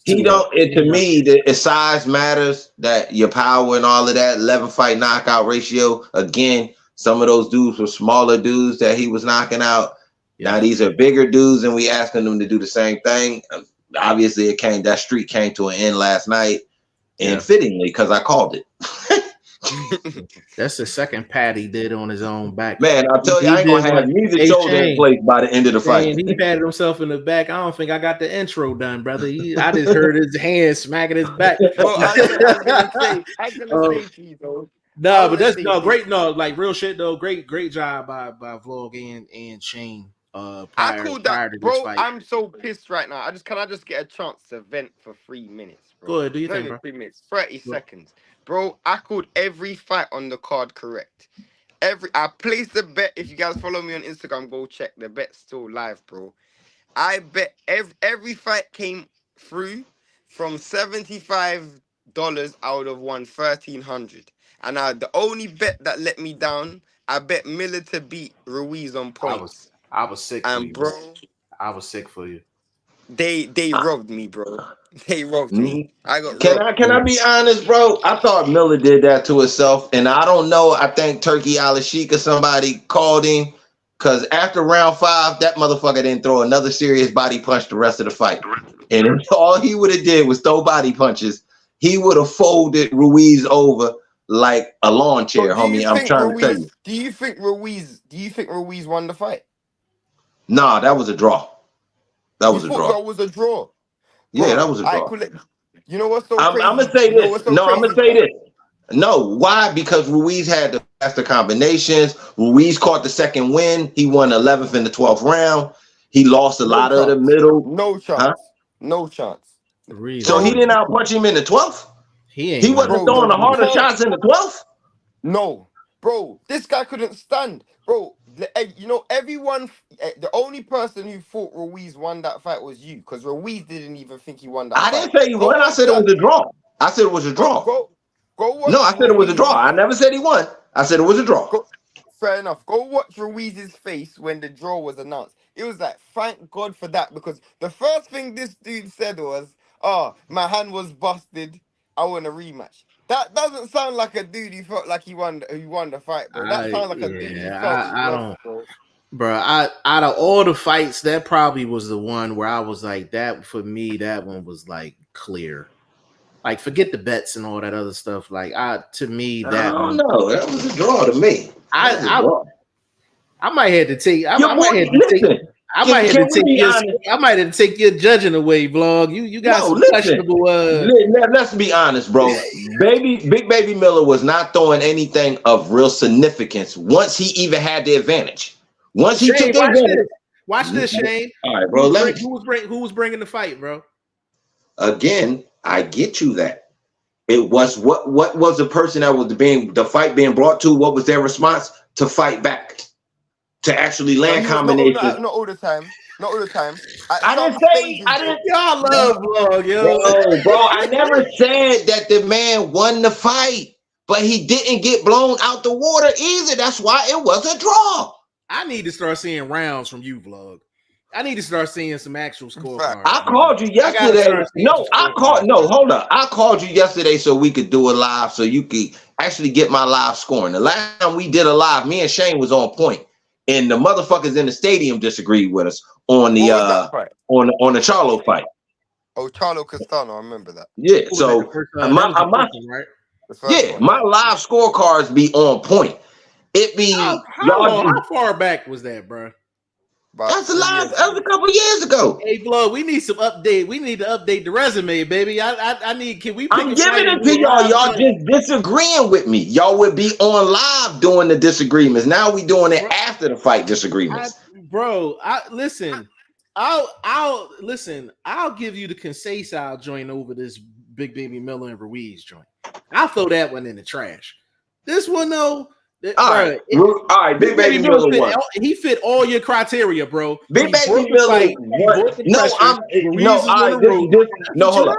S2: he don't. To me, the size matters. That your power and all of that 11-fight knockout ratio. Again, some of those dudes were smaller dudes that he was knocking out. Yeah. Now these are bigger dudes, and we asking them to do the same thing. Obviously, that streak came to an end last night, and fittingly, because I called it.
S1: That's the second pat he did on his own back.
S2: Man, I'll tell you, I ain't gonna have neither shoulder in place by the end of the fight.
S1: He patted himself in the back. I don't think I got the intro done, brother. I just heard his hand smacking his back.
S4: I was gonna say,
S1: no, but that's great. No, like real shit though. Great job by Vlog and Shane.
S4: I called that, bro. I'm so pissed right now. Can I just get a chance to vent for 3 minutes, bro?
S1: Go ahead, do you think, bro?
S4: 3 minutes, 30 seconds. Bro, I called every fight on the card correct. I placed the bet. If you guys follow me on Instagram, go check. The bet's still live, bro. I bet every fight came through from $75. I would have won $1,300. And the only bet that let me down, I bet Miller to beat Ruiz on points.
S1: I was sick for you, bro. I was sick for you.
S4: They robbed me, bro. They robbed me.
S2: Can I be honest, bro? I thought Miller did that to himself, and I don't know. I think Turkey Al-Sheikh or somebody called him because after round 5, that motherfucker didn't throw another serious body punch the rest of the fight. And if all he would have did was throw body punches, he would have folded Ruiz over like a lawn chair,
S4: So
S2: homie. I'm trying to tell you.
S4: Do you think Ruiz won the fight?
S2: Nah, that was a draw. That was a
S4: thought
S2: draw.
S4: that was a draw.
S2: Yeah,
S4: Bro,
S2: that was a draw.
S4: You know what's so
S2: I'm
S4: crazy?
S2: gonna say
S4: You know
S2: this.
S4: what's so
S2: No, I'm
S4: crazy?
S2: gonna say this. No, why? Because Ruiz had the faster combinations. Ruiz caught the second win. He won 11th in the 12th round. He lost a lot of the middle.
S4: No chance.
S2: Huh?
S4: No chance.
S2: So he didn't outpunch him in the 12th? He wasn't throwing the harder shots in the 12th?
S4: No. Bro, this guy couldn't stand. Bro, you know, everyone, the only person who thought Ruiz won that fight was you, because Ruiz didn't even think he won that fight.
S2: I didn't say he won. I said it was a draw. I said it was a draw.
S4: Go watch.
S2: No, I said it was a draw. I never said he won. I said it was a draw.
S4: Fair enough. Go watch Ruiz's face when the draw was announced. It was like, thank God for that, because the first thing this dude said was, "Oh, my hand was busted. I want a rematch." That doesn't sound like a dude who felt like he won the fight, bro. That sounds like a dude who felt
S1: I don't, bro. Out of all the fights, that probably was the one where I was like, that for me, that one was like clear. Like, forget the bets and all that other stuff. Like, to me, that
S2: I don't know. That was a draw to me.
S1: I might have to take. I might have to take your judging away, vlog. You got some questionable.
S2: Let's be honest, bro. Big Baby Miller was not throwing anything of real significance once he even had the advantage. Once he took the advantage.
S1: Watch this, Shane.
S2: All right, bro.
S1: Who was bringing the fight, bro?
S2: Again, I get you that. It was what was the person that was the fight being brought to? What was their response? To fight back, to actually land combinations.
S4: Not all the time. Not all the time.
S2: I didn't.
S1: Y'all love vlog, yo.
S2: Bro. I never said that the man won the fight, but he didn't get blown out the water either. That's why it was a draw.
S1: I need to start seeing rounds from you, vlog. I need to start seeing some actual scorecards.
S2: I called you yesterday. Hold up. I called you yesterday so we could do a live, so you could actually get my live scoring. The last time we did a live, me and Shane was on point, and the motherfuckers in the stadium disagreed with us on the on the Charlo fight.
S4: Oh, Charlo Castano, I remember that.
S2: Yeah. So my live scorecards be on point. It be
S1: how far back was that, bro?
S2: That was a couple years ago.
S1: Hey, Blood, we need some update. We need to update the resume, baby. I need. Can we?
S2: I'm giving it to y'all. Y'all just disagreeing with me. Y'all would be on live doing the disagreements. Now we doing it after the fight disagreements.
S1: Listen. I'll listen. I'll give you the Conceição joint over this Big Baby Miller and Ruiz joint. I'll throw that one in the trash. This one though.
S2: All right, Big Baby Miller won.
S1: He fit all your criteria, bro.
S2: Big Baby Miller won. Hold up.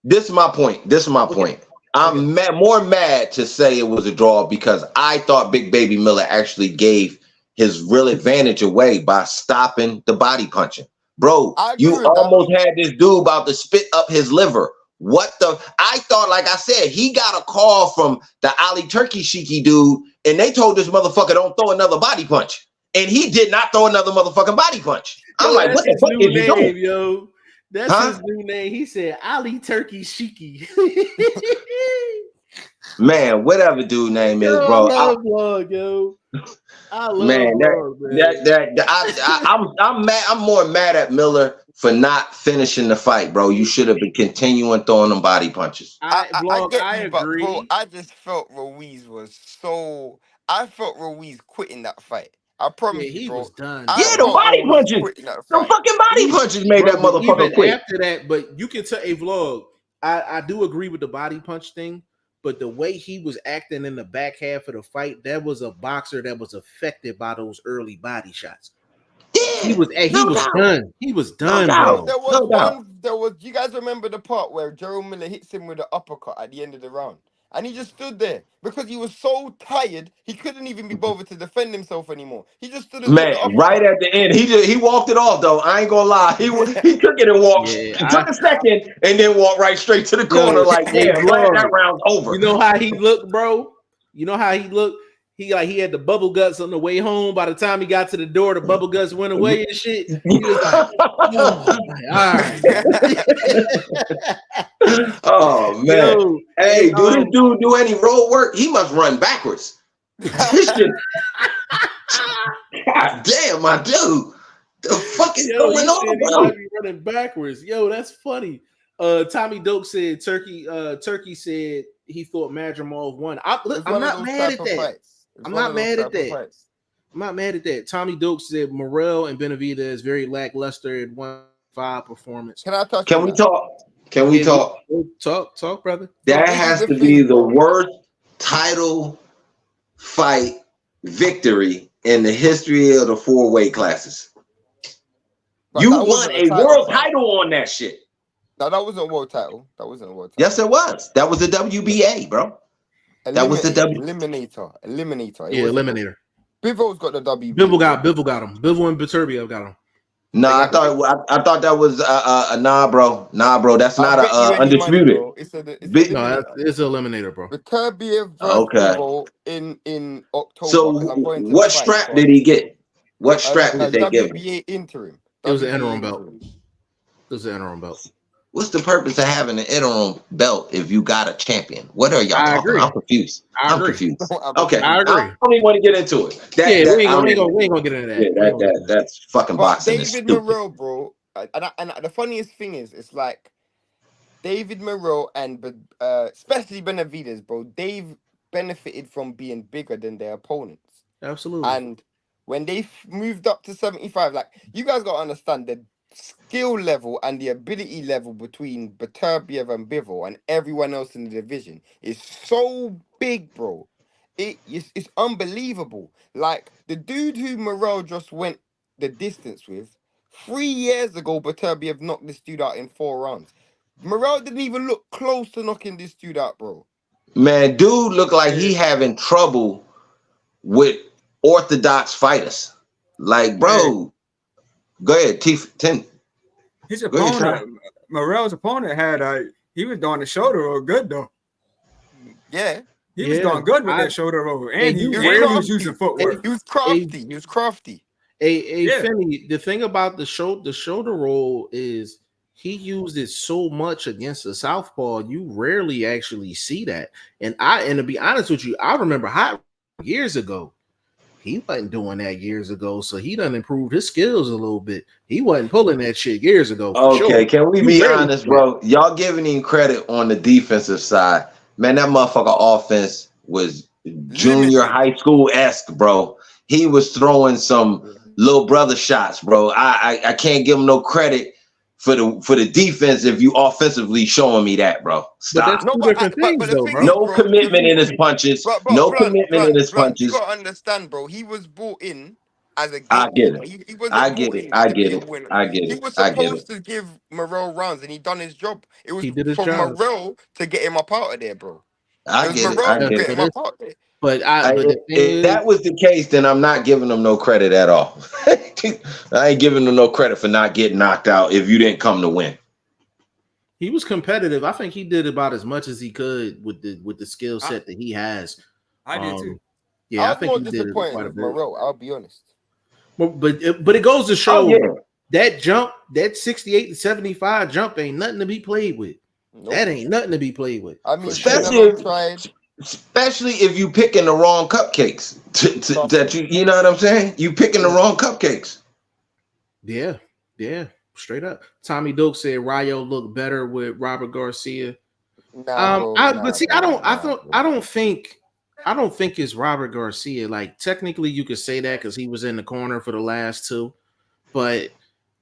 S2: This is my point. I'm more mad to say it was a draw because I thought Big Baby Miller actually gave his real advantage away by stopping the body punching. Bro, you almost had this dude about to spit up his liver. I thought, like I said, he got a call from the Ali Turkey Shiki dude, and they told this motherfucker don't throw another body punch. And he did not throw another motherfucking body punch. I'm like, what the fuck is he doing?
S1: Yo? That's his new name. He said Ali Turkey Shiki.
S2: Man, whatever dude name is, bro.
S1: I love vlog, yo. I love
S2: I'm mad. I'm more mad at Miller for not finishing the fight, bro. You should have been continuing throwing them body punches.
S1: I agree.
S4: Bro, I just felt Ruiz quitting that fight. I promise
S1: he
S4: bro.
S1: was done.
S2: The body punches. The fucking body punches made that motherfucker quit.
S1: After that, but you can tell a vlog. I do agree with the body punch thing, but the way he was acting in the back half of the fight, that was a boxer that was affected by those early body shots. Yeah, he was done. He was done.
S4: There was. You guys remember the part where Gerald Miller hits him with an uppercut at the end of the round, and he just stood there because he was so tired he couldn't even be bothered to defend himself anymore. He just stood there.
S2: Right at the end, he walked it off though. I ain't gonna lie, he took it and walked. Took a second and then walked right straight to the corner. That round's over.
S1: You know how he looked, bro? You know how he looked? He had the bubble guts on the way home. By the time he got to the door, the bubble guts went away and shit. He was like, all right.
S2: Oh man.
S1: Yo,
S2: Hey, do this dude do any road work? He must run backwards. This shit. God damn, my dude. The fuck is going
S1: you said
S2: on,
S1: he
S2: bro?
S1: might be running backwards. Yo, that's funny. Tommy Doak said Turkey said he thought Madrimov won. I'm not mad at that. I'm not mad at that. I'm not mad at that. Tommy Doak said Morrell and Benavidez very lackluster in 1-5 performance.
S4: Can I touch?
S2: Can we talk? Can we talk?
S1: Talk, brother.
S2: That
S4: So this
S2: has
S4: is the
S2: to be
S4: thing,
S2: the
S4: bro.
S2: worst title fight victory in the history of the 4 weight classes.
S4: But
S2: You
S4: that
S2: won
S4: wasn't
S2: a
S4: title
S2: world
S4: fight.
S2: title on that shit.
S4: No, that wasn't a world title. That wasn't a world title.
S2: Yes, it was. That was the WBA, bro. That was the
S4: Eliminator.
S1: Yeah, Eliminator.
S4: Bivol got the WBA.
S1: Bivol got him. Bivol and Beterbiev got him.
S2: No, I thought that was nah, bro. Nah, bro. That's not a undisputed.
S4: Money, it's
S1: No, it's an Eliminator, bro.
S4: Beterbiev versus Bivol in October.
S2: So what strap did he get? What strap did they give him?
S4: WBA interim.
S1: It was an interim belt. It was an interim belt.
S2: What's the purpose of having an interim belt if you got a champion? What are y'all talking
S1: agree.
S2: about? I'm confused. I'm confused. Okay.
S1: I agree.
S2: I don't even want to get into it.
S1: We ain't gonna get into that.
S2: Yeah, that's fucking
S4: But
S2: boxing.
S4: David Morrell, bro, and the funniest thing is, it's like David Morrell and especially Benavidez, bro, they've benefited from being bigger than their opponents.
S1: Absolutely.
S4: And when they moved up to 75, like, you guys got to understand the skill level and the ability level between Beterbiev and Bivol and everyone else in the division is so big, bro. It's unbelievable. Like, the dude who Morrell just went the distance with, 3 years ago, Beterbiev knocked this dude out in 4 rounds. Morrell didn't even look close to knocking this dude out, bro.
S2: Man, dude looked like he having trouble with orthodox fighters. Like, bro, go ahead, T10.
S3: His opponent, Morrell's opponent, he was doing the shoulder roll good though.
S4: Yeah.
S3: He was doing good with that shoulder roll, and he was using footwork.
S4: He was crafty.
S1: Finney, the thing about the shoulder roll is he used it so much against the southpaw. You rarely actually see that. And to be honest with you, I remember years ago. He wasn't doing that years ago, so he done improved his skills a little bit. He wasn't pulling that shit years ago.
S2: Okay, can we be honest, bro? Y'all giving him credit on the defensive side. Man, that motherfucker offense was junior high school-esque, bro. He was throwing some little brother shots, bro. I can't give him no credit for the defense if you offensively showing me that, bro. Stop.
S1: But that's different things, though, bro.
S2: No commitment in his punches. No commitment in his punches.
S4: You gotta understand, bro. He was brought in as a game
S2: I get
S4: winner.
S2: it.
S4: He wasn't
S2: I
S4: brought
S2: get
S4: in
S2: it. I
S4: to
S2: get
S4: be a
S2: it.
S4: winner.
S2: I get
S4: He
S2: it.
S4: was
S2: I get
S4: supposed to give Morrell rounds, and he done his job. It was
S1: He did his
S4: for
S1: job.
S4: Morrell to get him up out of there, bro.
S2: I get it. I get it.
S1: But
S2: if that was the case, then I'm not giving them no credit at all. I ain't giving them no credit for not getting knocked out if you didn't come to win.
S1: He was competitive. I think he did about as much as he could with the skill set that he has.
S3: I did too.
S1: Yeah,
S4: I think he did quite a bit. Morrell, I'll be honest.
S1: But it goes to show that jump, that 68 to 75 jump ain't nothing to be played with. Nope. That ain't nothing to be played with.
S4: I mean,
S2: especially if you picking the wrong cupcakes. That you know what I'm saying? You picking the wrong cupcakes. Yeah.
S1: Straight up. Tommy Doak said Rayo looked better with Robert Garcia. I don't think it's Robert Garcia. Like, technically you could say that because he was in the corner for the last 2. But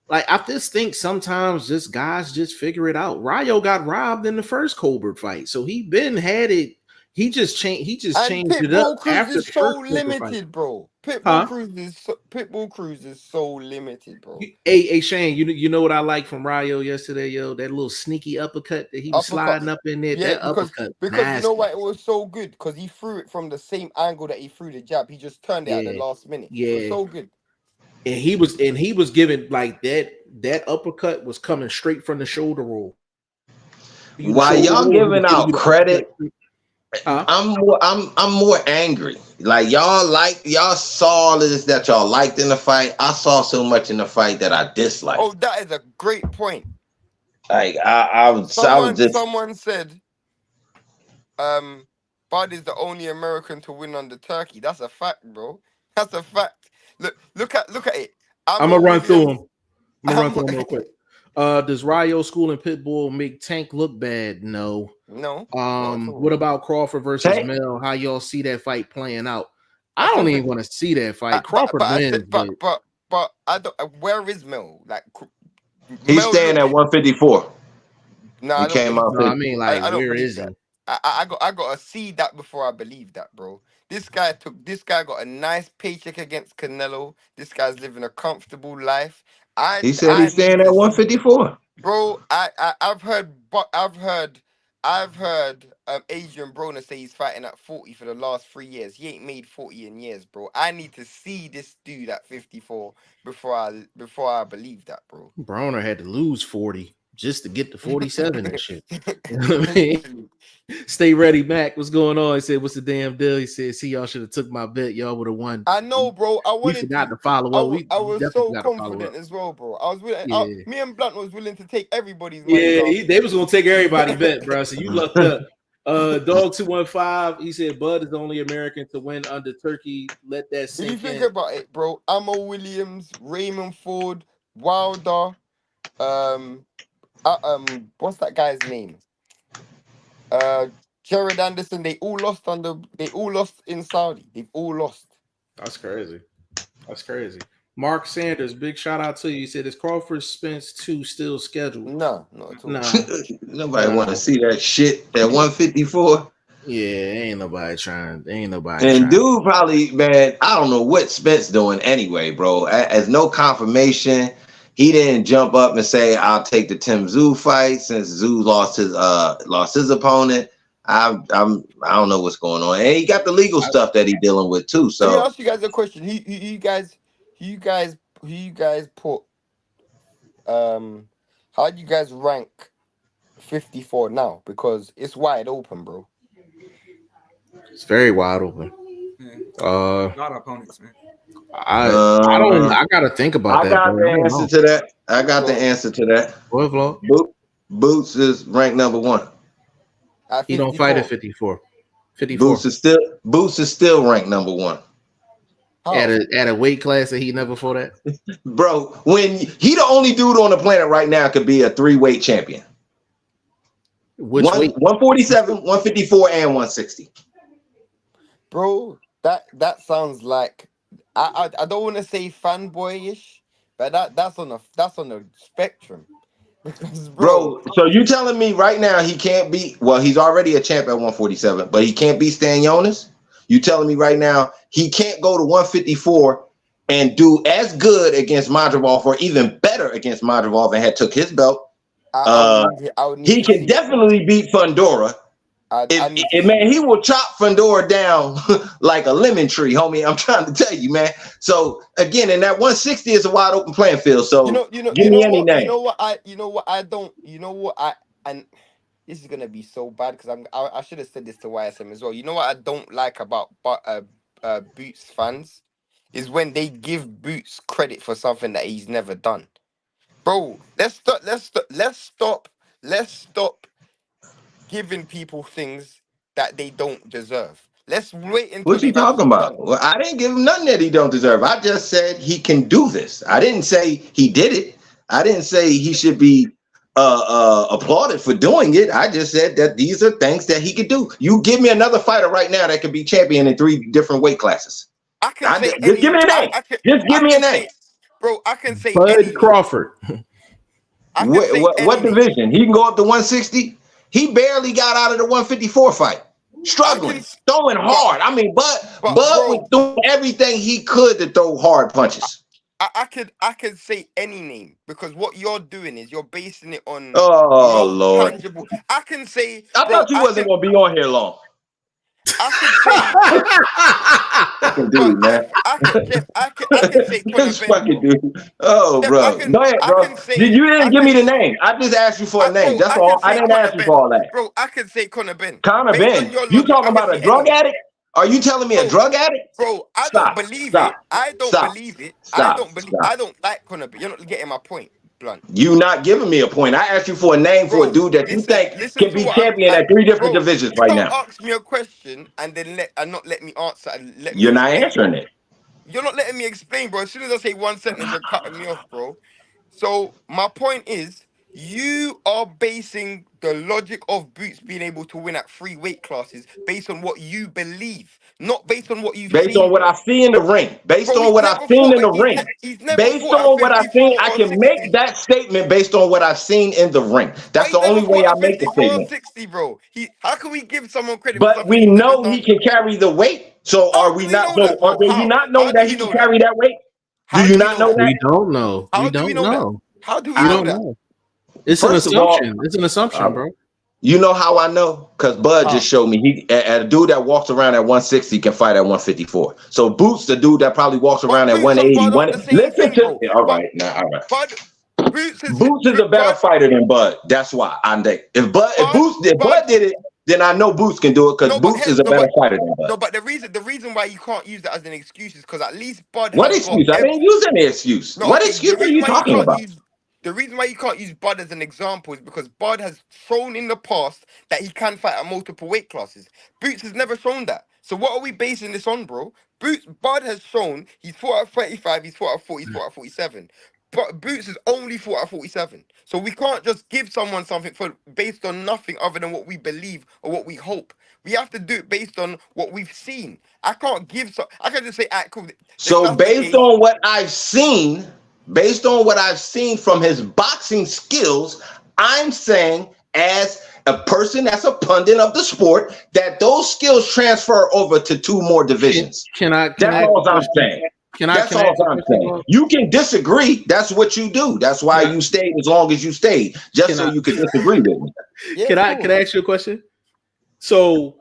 S1: like, I just think sometimes just guys just figure it out. Rayo got robbed in the first Colbert fight, so he had it. He just changed it up after the
S4: so limited, bro. Pitbull Cruz is so limited, bro.
S1: Hey Shane, you know what I like from Rayo yesterday, yo? That little sneaky uppercut that he was sliding up in there.
S4: Yeah,
S1: that uppercut,
S4: because you know what, it was so good because he threw it from the same angle that he threw the jab. He just turned it at the last minute. Yeah, it was so good.
S1: And he was giving like that uppercut was coming straight from the shoulder roll.
S2: While y'all giving out credit, I'm more angry. Like y'all saw all of this that y'all liked in the fight. I saw so much in the fight that I disliked.
S4: Oh, that is a great point.
S2: Like I was just
S4: Someone said, Bud is the only American to win under Turkey. That's a fact, bro. That's a fact. Look at it.
S1: I'm gonna run through them. I'm gonna run
S4: I'm-
S1: through them real quick. Does Rayo School and Pitbull make Tank look bad? No.
S4: No. not at all.
S1: What about Crawford versus
S2: Tank?
S1: Mel? How y'all see that fight playing out?
S4: I
S1: I don't
S4: think
S1: even want to see that fight.
S4: But
S1: Crawford
S4: I
S1: wins,
S4: said, but I don't. Where is Mel? Like
S2: he's
S4: Mel
S2: staying at 154.
S4: No,
S2: He
S4: I don't
S2: came
S4: believe
S2: out.
S1: no,
S4: that.
S1: I mean, like,
S4: I don't
S1: where
S4: believe
S1: is he?
S4: that. I got to see that before I believe that, bro. This guy got a nice paycheck against Canelo. This guy's living a comfortable life.
S2: He said
S4: I
S2: he's staying
S4: need
S2: at
S4: to see,
S2: 154.
S4: bro. I've heard Adrian Broner say he's fighting at 40 for the last 3 years. He ain't made 40 in years, bro. I need to see this dude at 54 before I believe that, bro.
S1: Broner had to lose 40 just to get to 47 and shit. You know what I mean? Stay ready, Mac. What's going on? He said, "What's the damn deal?" He said, "See, y'all should have took my bet. Y'all would have won."
S4: I know, bro.
S1: We forgot to follow up.
S4: I
S1: We
S4: was
S1: definitely
S4: so
S1: got to follow
S4: confident
S1: up.
S4: as well, bro. I was willing.
S1: Yeah.
S4: Me and Blunt was willing to take everybody's money.
S1: Yeah, they was gonna take everybody bet, bro. So you lucked up. Dog 215. He said Bud is the only American to win under Turkey. Let that
S4: If you
S1: sink
S4: think
S1: in.
S4: about it, bro, Amo Williams, Raymond Ford, Wilder, what's that guy's name? Jared Anderson. They all lost in Saudi. They've all lost.
S1: That's crazy. That's crazy. Mark Sanders, big shout out to you. He said, "Is Crawford Spence 2 still scheduled?"
S4: No, not at all.
S1: Nah.
S2: Nobody want to see that shit at 154.
S1: Yeah, ain't nobody trying.
S2: And dude probably, man, I don't know what Spence doing anyway, bro. As no confirmation, he didn't jump up and say, "I'll take the Tim Tszyu fight," since Tszyu lost his opponent. I don't know what's going on, and he got the legal stuff that he's dealing with too. So
S4: let me ask you guys a question. Who you guys put? How do you guys rank 54 now? Because it's wide open, bro.
S1: It's very wide open.
S3: Yeah.
S1: A
S3: lot of opponents, man.
S1: I don't. I gotta think about that.
S2: I got the answer to that. I got the answer to that.
S1: What vlog?
S2: Boots is ranked number 1.
S1: He don't fight at 54. 54.
S2: Boots is still ranked number 1.
S4: Oh.
S1: At a weight class that he never fought at.
S2: Bro, when he the only dude on the planet right now could be a 3-weight champion.
S1: Which weight?
S2: 147, 154, and 160.
S4: Bro, that sounds like I don't want to say fanboyish, but that's on a spectrum. Because,
S2: bro, so you telling me right now he can't beat? Well, he's already a champ at 147, but he can't beat Stan Jonas. You telling me right now he can't go to 154 and do as good against Madrigal or even better against Madrigal and had took his belt? He can definitely beat Fundora. Man, he will chop Fundora down like a lemon tree, homie. I'm trying to tell you, man. So again, in that 160 is a wide open playing field. So give me any name.
S4: And this is gonna be so bad because I should have said this to YSM as well. You know what I don't like about Boots fans is when they give Boots credit for something that he's never done. Bro, let's stop giving people things that they don't deserve. Let's wait until.
S2: What you talking about? Well, I didn't give him nothing that he don't deserve. I just said he can do this. I didn't say he did it. I didn't say he should be applauded for doing it. I just said that these are things that he could do. You give me another fighter right now that could be champion in 3 different weight classes. Just give me a name. Just give me a name.
S4: Bro, I can say
S1: Bud Crawford.
S2: What division? He can go up to 160. He barely got out of the 154 fight. Struggling, throwing hard. I mean, Bud was doing everything he could to throw hard punches.
S4: I could say any name because what you're doing is you're basing it on
S2: Lord.
S4: tangible. I can say
S2: I thought you wasn't gonna be on here long.
S4: I could say
S2: dude, man.
S4: I can say
S2: this fucking dude. Oh, bro. Go ahead, bro. You didn't give me the name. I just asked you for a name. That's all. I didn't ask you for all that.
S4: Bro, I can say Conor Ben.
S2: Conor Ben. You talking about a drug addict? Are you telling me a drug addict?
S4: Bro, I don't believe it. I don't believe it. I don't like Conor Ben. You're not getting my point. Blunt.
S2: You not giving me a point. I asked you for a name for a dude that you think
S4: listen
S2: can
S4: to
S2: be
S4: what
S2: champion at 3 different divisions
S4: you
S2: right
S4: can't
S2: now.
S4: ask me a question and then not let me answer and let me
S2: You're not
S4: explain,
S2: answering
S4: bro.
S2: it.
S4: You're not letting me explain, bro. As soon as I say one sentence, you're cutting me off, bro. So my point is, you are basing the logic of Boots being able to win at 3 weight classes based on what you believe, not based on what you've
S2: Based on
S4: seen,
S2: what
S4: bro.
S2: I see in the ring. Based
S4: Bro,
S2: on what I've seen in the ring.
S4: he's never
S2: Based
S4: fought at
S2: on what I've seen,
S4: 54
S2: I
S4: or
S2: can make
S4: 60.
S2: that statement based on what I've seen in the ring.
S4: But
S2: That's
S4: he's
S2: the
S4: never
S2: only way
S4: fought
S2: I
S4: at
S2: make the
S4: 54 or
S2: statement.
S4: 60, bro. How can we give someone credit for
S2: But
S4: something
S2: we
S4: he's never
S2: know he
S4: done?
S2: can carry the weight. So are
S4: How
S2: we
S4: do we
S2: not?
S4: know
S2: So
S4: that,
S2: or
S4: bro?
S2: do you not know
S4: How do
S2: that
S4: we
S2: he can
S4: know that?
S2: carry that weight? Do
S4: How
S2: you
S4: do we
S2: not
S4: know
S2: know
S4: that?
S2: that?
S1: We don't know.
S4: How
S1: We
S4: do we
S1: don't
S4: know that?
S1: know.
S4: How do we
S1: I
S4: know
S1: don't
S4: that?
S1: know. It's an
S2: First of all,
S1: assumption. It's an assumption, bro.
S2: you know how I know? Because Bud
S4: How?
S2: just showed me a dude that walks around at 160 can fight at 154. So Boots, the dude that probably walks
S4: But
S2: around at
S4: Boots and Bud
S2: 181.
S4: aren't the same
S2: Listen
S4: thing,
S2: to
S4: bro.
S2: all
S4: But
S2: right, now all right.
S4: Bud, Boots is
S2: Boots is a better
S4: Bud,
S2: fighter than Bud. That's why I think if Bud did it, then I know Boots can do it because
S4: no, but
S2: Boots is a
S4: no,
S2: better
S4: but
S2: fighter than Bud.
S4: no, but the reason why you can't use that as an excuse is because at least Bud
S2: What
S4: has got.
S2: excuse? I didn't use any excuse.
S4: No,
S2: What
S4: okay.
S2: excuse are you talking about?
S4: The reason why you can't use Bud as an example is because Bud has shown in the past that he can fight at multiple weight classes. Boots has never shown that. So what are we basing this on, bro? Bud has shown he's fought at 35, he's fought at 40, he's fought at 47. But Boots has only fought at 47. So we can't just give someone something based on nothing other than what we believe or what we hope. We have to do it based on what we've seen. I can't just say, ah, cool. If
S2: So
S4: that's the
S2: based
S4: case,
S2: on what I've seen, from his boxing skills, I'm saying as a person that's a pundit of the sport that those skills transfer over to 2 more divisions. That's all I'm saying. That's all I'm saying. You can disagree. That's what you do. That's why you stayed as long as you stayed, just so you could disagree with me.
S4: yeah,
S1: Can I
S4: cool.
S1: ask you a question? So,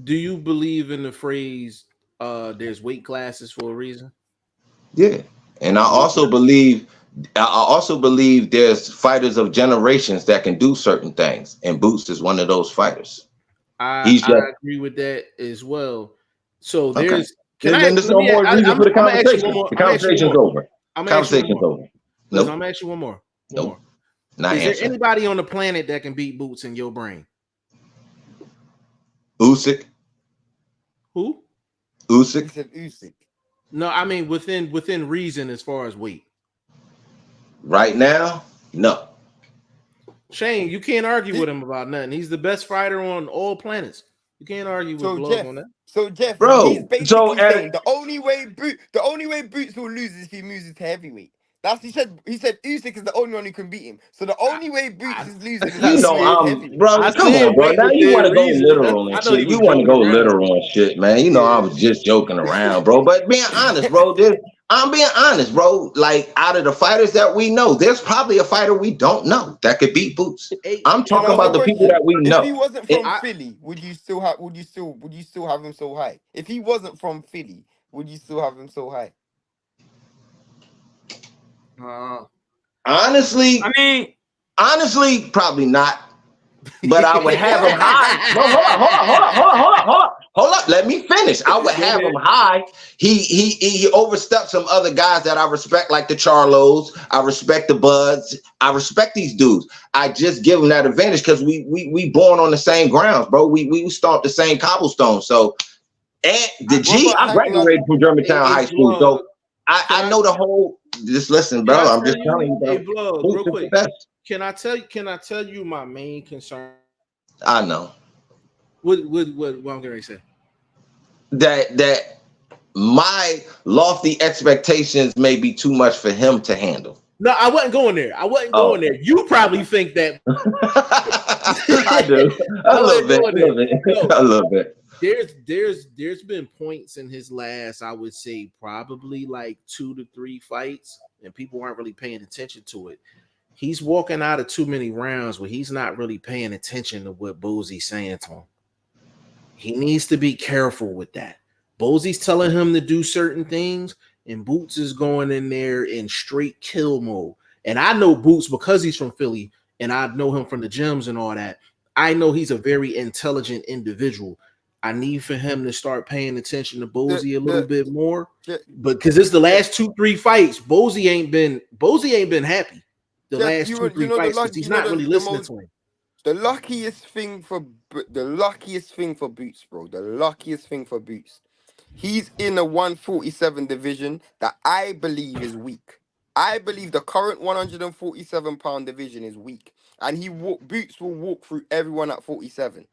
S1: do you believe in the phrase "there's weight classes for a reason"?
S2: Yeah, and I also believe there's fighters of generations that can do certain things, and Boots is one of those fighters.
S1: I agree with that as well. So
S2: Okay.
S1: Then
S2: there's no more reason for the conversation. The conversation's over. Conversation's over.
S1: Listen, I'm gonna ask you one more.
S2: Nope.
S1: Is there anybody on the planet that can beat Boots in your brain?
S2: Usyk.
S1: Who?
S2: Usyk.
S4: He said Usyk.
S1: No, I mean within reason as far as weight.
S2: Right now, no.
S1: Shane, you can't argue with him about nothing. He's the best fighter on all planets. You can't argue with Glove on that.
S4: So Jeff,
S2: Bro,
S4: he's basically saying the only way Boots will lose is if he moves to heavyweight. He said Usyk is the only one who can beat him. So the only way Boots is losing is
S2: You know
S4: heavyweight.
S2: bro. Come on, bro. Now you want to go literal and shit. You want to go literal and shit, man. You know I was just joking around, bro. But being honest, bro, I'm being honest, bro. Like out of the fighters that we know, there's probably a fighter we don't know that could beat Boots. I'm talking about the people that we know.
S4: If he wasn't from Philly, would you still have him so high? If he wasn't from Philly, would you still have him so high?
S2: Honestly, probably not. But I would have him high. No, hold up. Let me finish. I would have him high. He overstepped some other guys that I respect, like the Charlos. I respect the Buds. I respect these dudes. I just give them that advantage because we born on the same grounds, bro. We stomped the same cobblestone. So, and I graduated from Germantown High School, so I know the whole. Just listen, bro. I'm just telling you, bro.
S1: Hey, Blood, real quick. Can I tell you my main concern?
S2: I know.
S1: What I'm gonna say?
S2: That my lofty expectations may be too much for him to handle.
S1: No, I wasn't going there. Going there. You probably think that.
S2: I do. A little bit.
S1: There's been points in his last, I would say, probably like 2 to 3 fights, and people aren't really paying attention to it. He's walking out of too many rounds where he's not really paying attention to what Bosey's saying to him. He needs to be careful with that. Bosey's telling him to do certain things, and Boots is going in there in straight kill mode. And I know Boots because he's from Philly, and I know him from the gyms and all that. I know he's a very intelligent individual. I need for him to start paying attention to Bosey a little bit more. But because it's the last 2-3 fights, Bosey ain't been happy. the
S4: Jeff,
S1: last two, three fights because he's not really listening to him.
S4: The luckiest thing for Boots, bro. The luckiest thing for Boots. He's in a 147 division that I believe is weak. I believe the current 147-pound division is weak, and Boots will walk through everyone at 47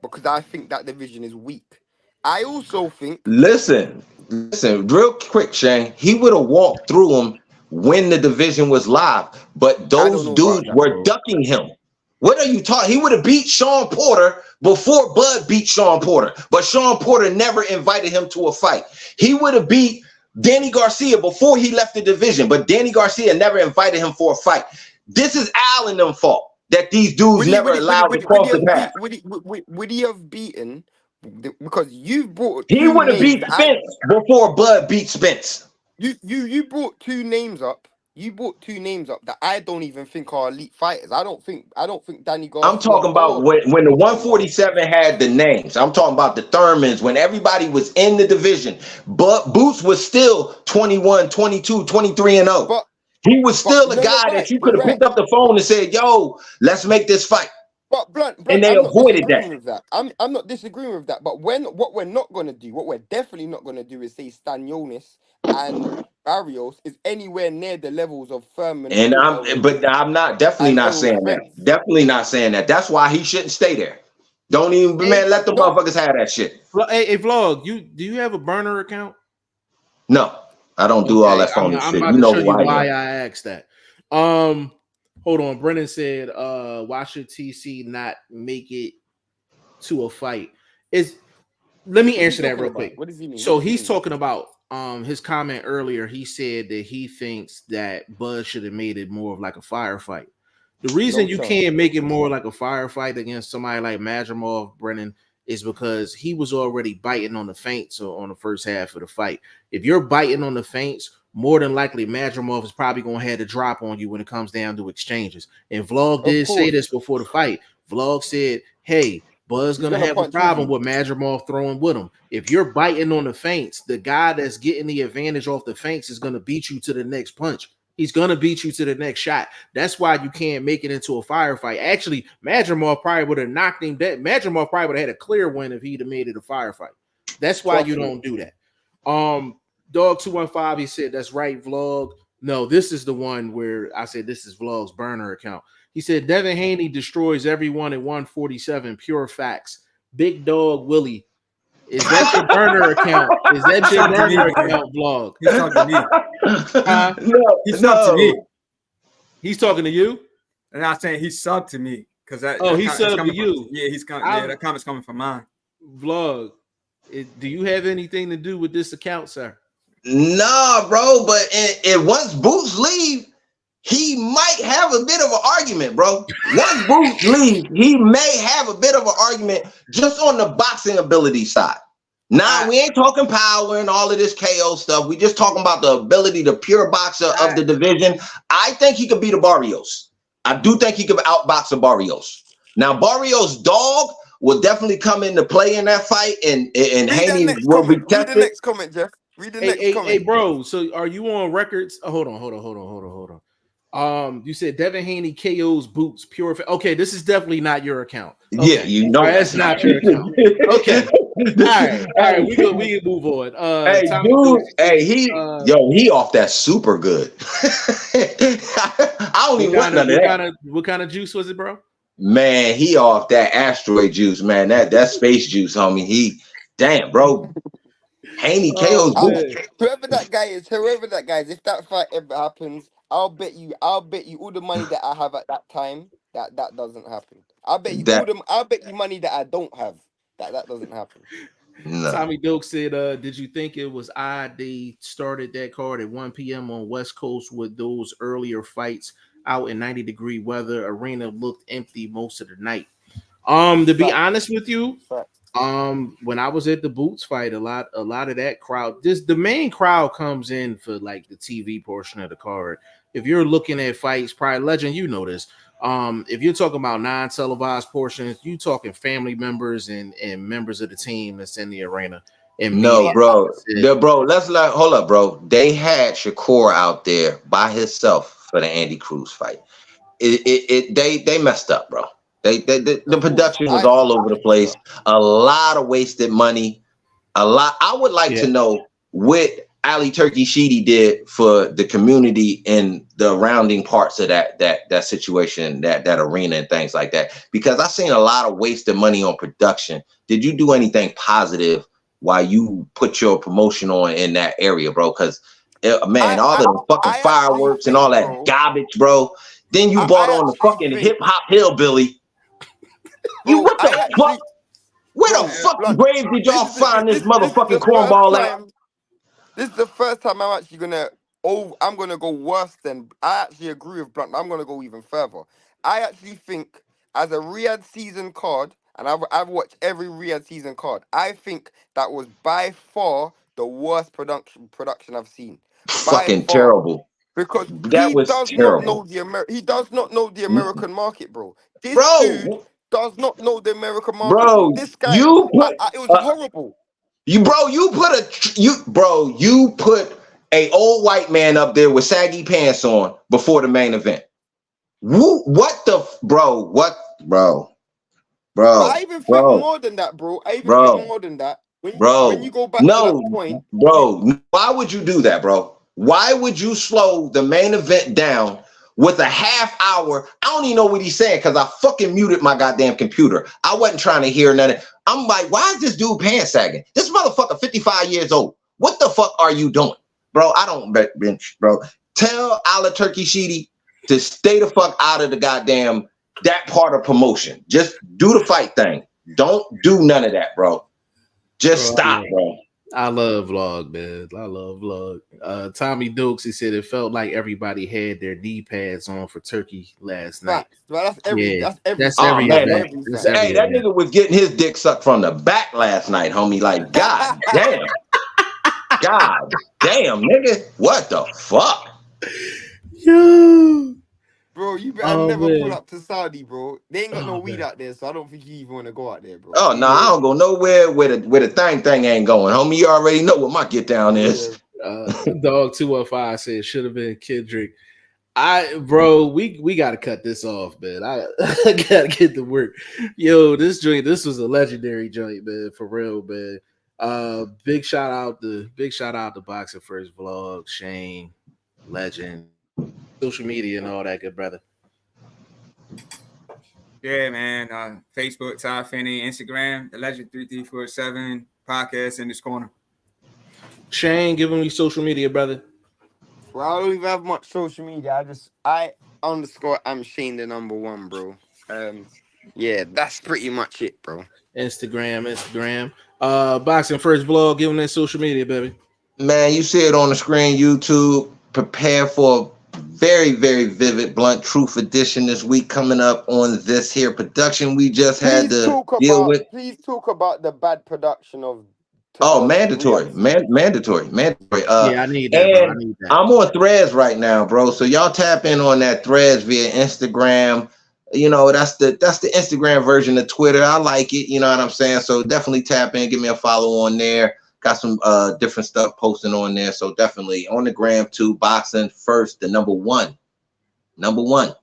S4: because I think that division is weak. I also think.
S2: Listen, real quick, Shane. He would have walked through him when the division was live, but those dudes were ducking him. What are you talking? He would have beat Sean Porter before Bud beat Sean Porter, but Sean Porter never invited him to a fight. He would have beat Danny Garcia before he left the division, but Danny Garcia never invited him for a fight. This is Al and them fault that these dudes never allowed to cross the path.
S4: Would he have beaten? Because you brought.
S2: He would have beat Spence before Bud beat Spence.
S4: You brought two names up. You brought two names up that I don't even think are elite fighters. I don't think Danny Garcia.
S2: I'm talking about when the 147 had the names. I'm talking about the Thurmans, when everybody was in the division. But Boots was still 21, 22, 23 and 0. But he was still a guy that you could have picked up the phone and said, "Yo, let's make this fight."
S4: But Blunt,
S2: and they avoided that.
S4: I'm not disagreeing with that. But what we're not gonna do, what we're definitely not gonna do, is say Stanionis and Barrios is anywhere near the levels of Thurman.
S2: And I'm not definitely not saying that. Definitely not saying that. That's why he shouldn't stay there. Don't even let the motherfuckers have that shit.
S1: Hey, Vlog, do you have a burner account?
S2: No, I don't do all that phony shit. You know
S1: why I asked that. Hold on. Brennan said, why should TC not make it to a fight? Let me answer that real quick.
S4: What does he mean?
S1: So he's talking about his comment earlier. He said that he thinks that Bud should have made it more of like a firefight. The reason you can't make it more like a firefight against somebody like Madrimov, Brennan, is because he was already biting on the feints on the first half of the fight. If you're biting on the feints, more than likely Madrimov is probably going to have to drop on you when it comes down to exchanges. And Vlog did say this before the fight. Vlog said, hey, Bud's going to have a problem with Madrimov throwing with him. If you're biting on the feints, the guy that's getting the advantage off the feints is going to beat you to the next punch. He's going to beat you to the next shot. That's why you can't make it into a firefight. Actually, Madrimov probably would have knocked him dead. Madrimov probably would have had a clear win if he'd have made it a firefight. That's why you don't do that. Dog 215, he said, that's right, Vlog. No, this is the one where I said this is Vlog's burner account. He said Devin Haney destroys everyone at 147. Pure facts. Big Dog Willie. Is that your burner account? Is that your burner account, Vlog?
S3: He's talking to me. He's talking to me.
S1: He's talking to you?
S3: And I'm saying he subbed to me because that.
S1: He subbed to you.
S3: He's coming. Yeah, that comment's coming from mine.
S1: Vlog. Do you have anything to do with this account, sir?
S2: Nah, bro. But once Boots leave, he might have a bit of an argument, bro. Once Boots leave, he may have a bit of an argument just on the boxing ability side. Now, we ain't talking power and all of this KO stuff. We just talking about the ability, the pure boxer of the division. I think he could beat a Barrios. I do think he could outbox a Barrios. Now, Barrios' dog will definitely come into play in that fight, and Haney will be tested.
S4: Read the next comment, Jeff. Read the next comment.
S1: Hey, bro. So, are you on records? Hold on. You said Devin Haney KO's Boots pure. Okay, this is definitely not your account. Okay.
S2: Yeah, you know
S1: that's not your account. Okay, all right. We can move on.
S2: Hey, dude. Hey, he off that super good. I don't even want none of that.
S1: What kind of juice was it, bro?
S2: Man, he off that asteroid juice, man. That space juice, homie. Damn, bro. Haney KO's Boots.
S4: Whoever that guy is, if that fight ever happens, I'll bet you all the money that I have at that time that doesn't happen. I'll bet you money that I don't have that doesn't happen.
S2: No.
S1: Tommy Doak said, did you think it was odd they started that card at 1 p.m. on West Coast with those earlier fights out in 90-degree weather? Arena looked empty most of the night. To be honest with you, when I was at the Boots fight, a lot of that crowd, the main crowd comes in for like the TV portion of the card. If you're looking at fights, probably Legend, you know this. If you're talking about non-televised portions, you talking family members and members of the team that's in the arena. And
S2: bro, hold up, bro. They had Shakur out there by himself for the Andy Cruz fight. they messed up, bro. The production was all over the place. A lot of wasted money. A lot. I would like to know what Ali Turkey Sheedy did for the community in the surrounding parts of that situation, that arena and things like that. Because I've seen a lot of wasted money on production. Did you do anything positive while you put your promotion on in that area, bro? Because man, all the fucking fireworks and all that garbage, bro. Then you brought on the fucking hip hop hillbilly. You what the fuck? Where the fucking grave did y'all find this motherfucking cornball at?
S4: This is the first time I'm actually I'm gonna go worse than I actually agree with Blunt. I'm gonna go even further. I actually think as a Riyadh season card, and I've watched every Riyadh season card, I think that was by far the worst production I've seen.
S2: Fucking terrible.
S4: Because
S2: that was terrible.
S4: He does not know the American market, bro. This dude does not know the American market.
S2: Bro,
S4: this guy, it was horrible.
S2: You put a old white man up there with saggy pants on before the main event. What the bro? What bro?
S4: But I even think more than that, bro. I even think more than that. When you go back to that point,
S2: bro, why would you do that, bro? Why would you slow the main event down with a half hour? I don't even know what he's saying because I fucking muted my goddamn computer. I wasn't trying to hear nothing. I'm like, why is this dude pants sagging? This motherfucker 55 years old. What the fuck are you doing? Bro, I don't bench, bro. Tell Ala Turkey Sheedy to stay the fuck out of the goddamn that part of promotion. Just do the fight thing. Don't do none of that, bro. Just stop, bro.
S1: I love vlog, man. I love vlog. Tommy Dukes, he said it felt like everybody had their knee pads on for Turkey last night.
S4: Well, that's every
S2: that nigga was getting his dick sucked from the back last night, homie. Like, god damn. God damn, nigga. What the fuck?
S1: Yo.
S4: Bro, you better never pull up to Saudi, bro. They ain't got no weed out there, so I don't think you even want to go out there, bro.
S2: Oh no, I don't go nowhere where the thing ain't going, homie. You already know what my get down is.
S1: Dog 215 said should have been Kendrick. We gotta cut this off, man. I gotta get to work. Yo, this was a legendary joint, man, for real, man. Big shout out to Boxing First Vlog, Shane, legend. Social media and all that good, brother.
S3: Yeah, man. Facebook, Ty Finney, Instagram, the Legend 3347 podcast in this corner.
S1: Shane, give me social media, brother.
S4: Well, I don't even have much social media. I underscore I'm Shane the #1, bro. Yeah, that's pretty much it, bro.
S1: Instagram. Boxing First Vlog, give them that social media, baby.
S2: Man, you see it on the screen, YouTube. Prepare for very, very vivid Blunt Truth edition this week coming up on this here production we just had to deal with.
S4: Please talk about the bad production of.
S2: Mandatory. Mandatory.
S1: Yeah, I need that.
S2: I'm on Threads right now, bro. So y'all tap in on that Threads via Instagram. You know, that's the Instagram version of Twitter. I like it. You know what I'm saying? So definitely tap in, give me a follow on there. Got some different stuff posting on there. So definitely on the gram too. Boxing First, the #1. #1.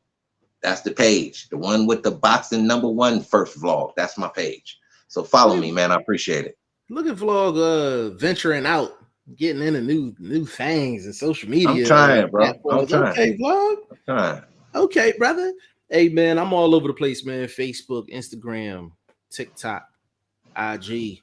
S2: That's the page. The one with the boxing #1 first vlog. That's my page. So follow me, man. I appreciate it.
S1: Look at vlog venturing out, getting into new things and social media.
S2: I'm trying, bro. I'm trying.
S1: Okay, vlog. I'm trying. Okay, brother. Hey, man, I'm all over the place, man. Facebook, Instagram, TikTok, IG.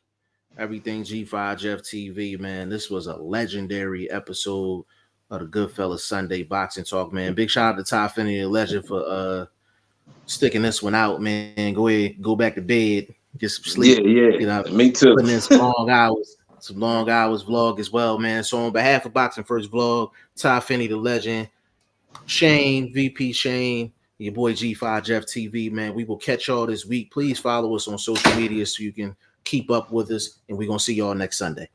S1: Everything G5 Jeff TV, man. This was a legendary episode of the Goodfellas Sunday Boxing Talk, man. Big shout out to Ty Finney, the legend, for sticking this one out, man. Go ahead, go back to bed, get some sleep.
S2: Yeah.
S1: You know,
S2: me too.
S1: Putting in some long hours vlog as well, man. So on behalf of Boxing First Vlog, Ty Finney, the legend, Shane, VP Shane, your boy G5 Jeff TV, man. We will catch y'all this week. Please follow us on social media so you can keep up with us, and we're gonna see y'all next Sunday.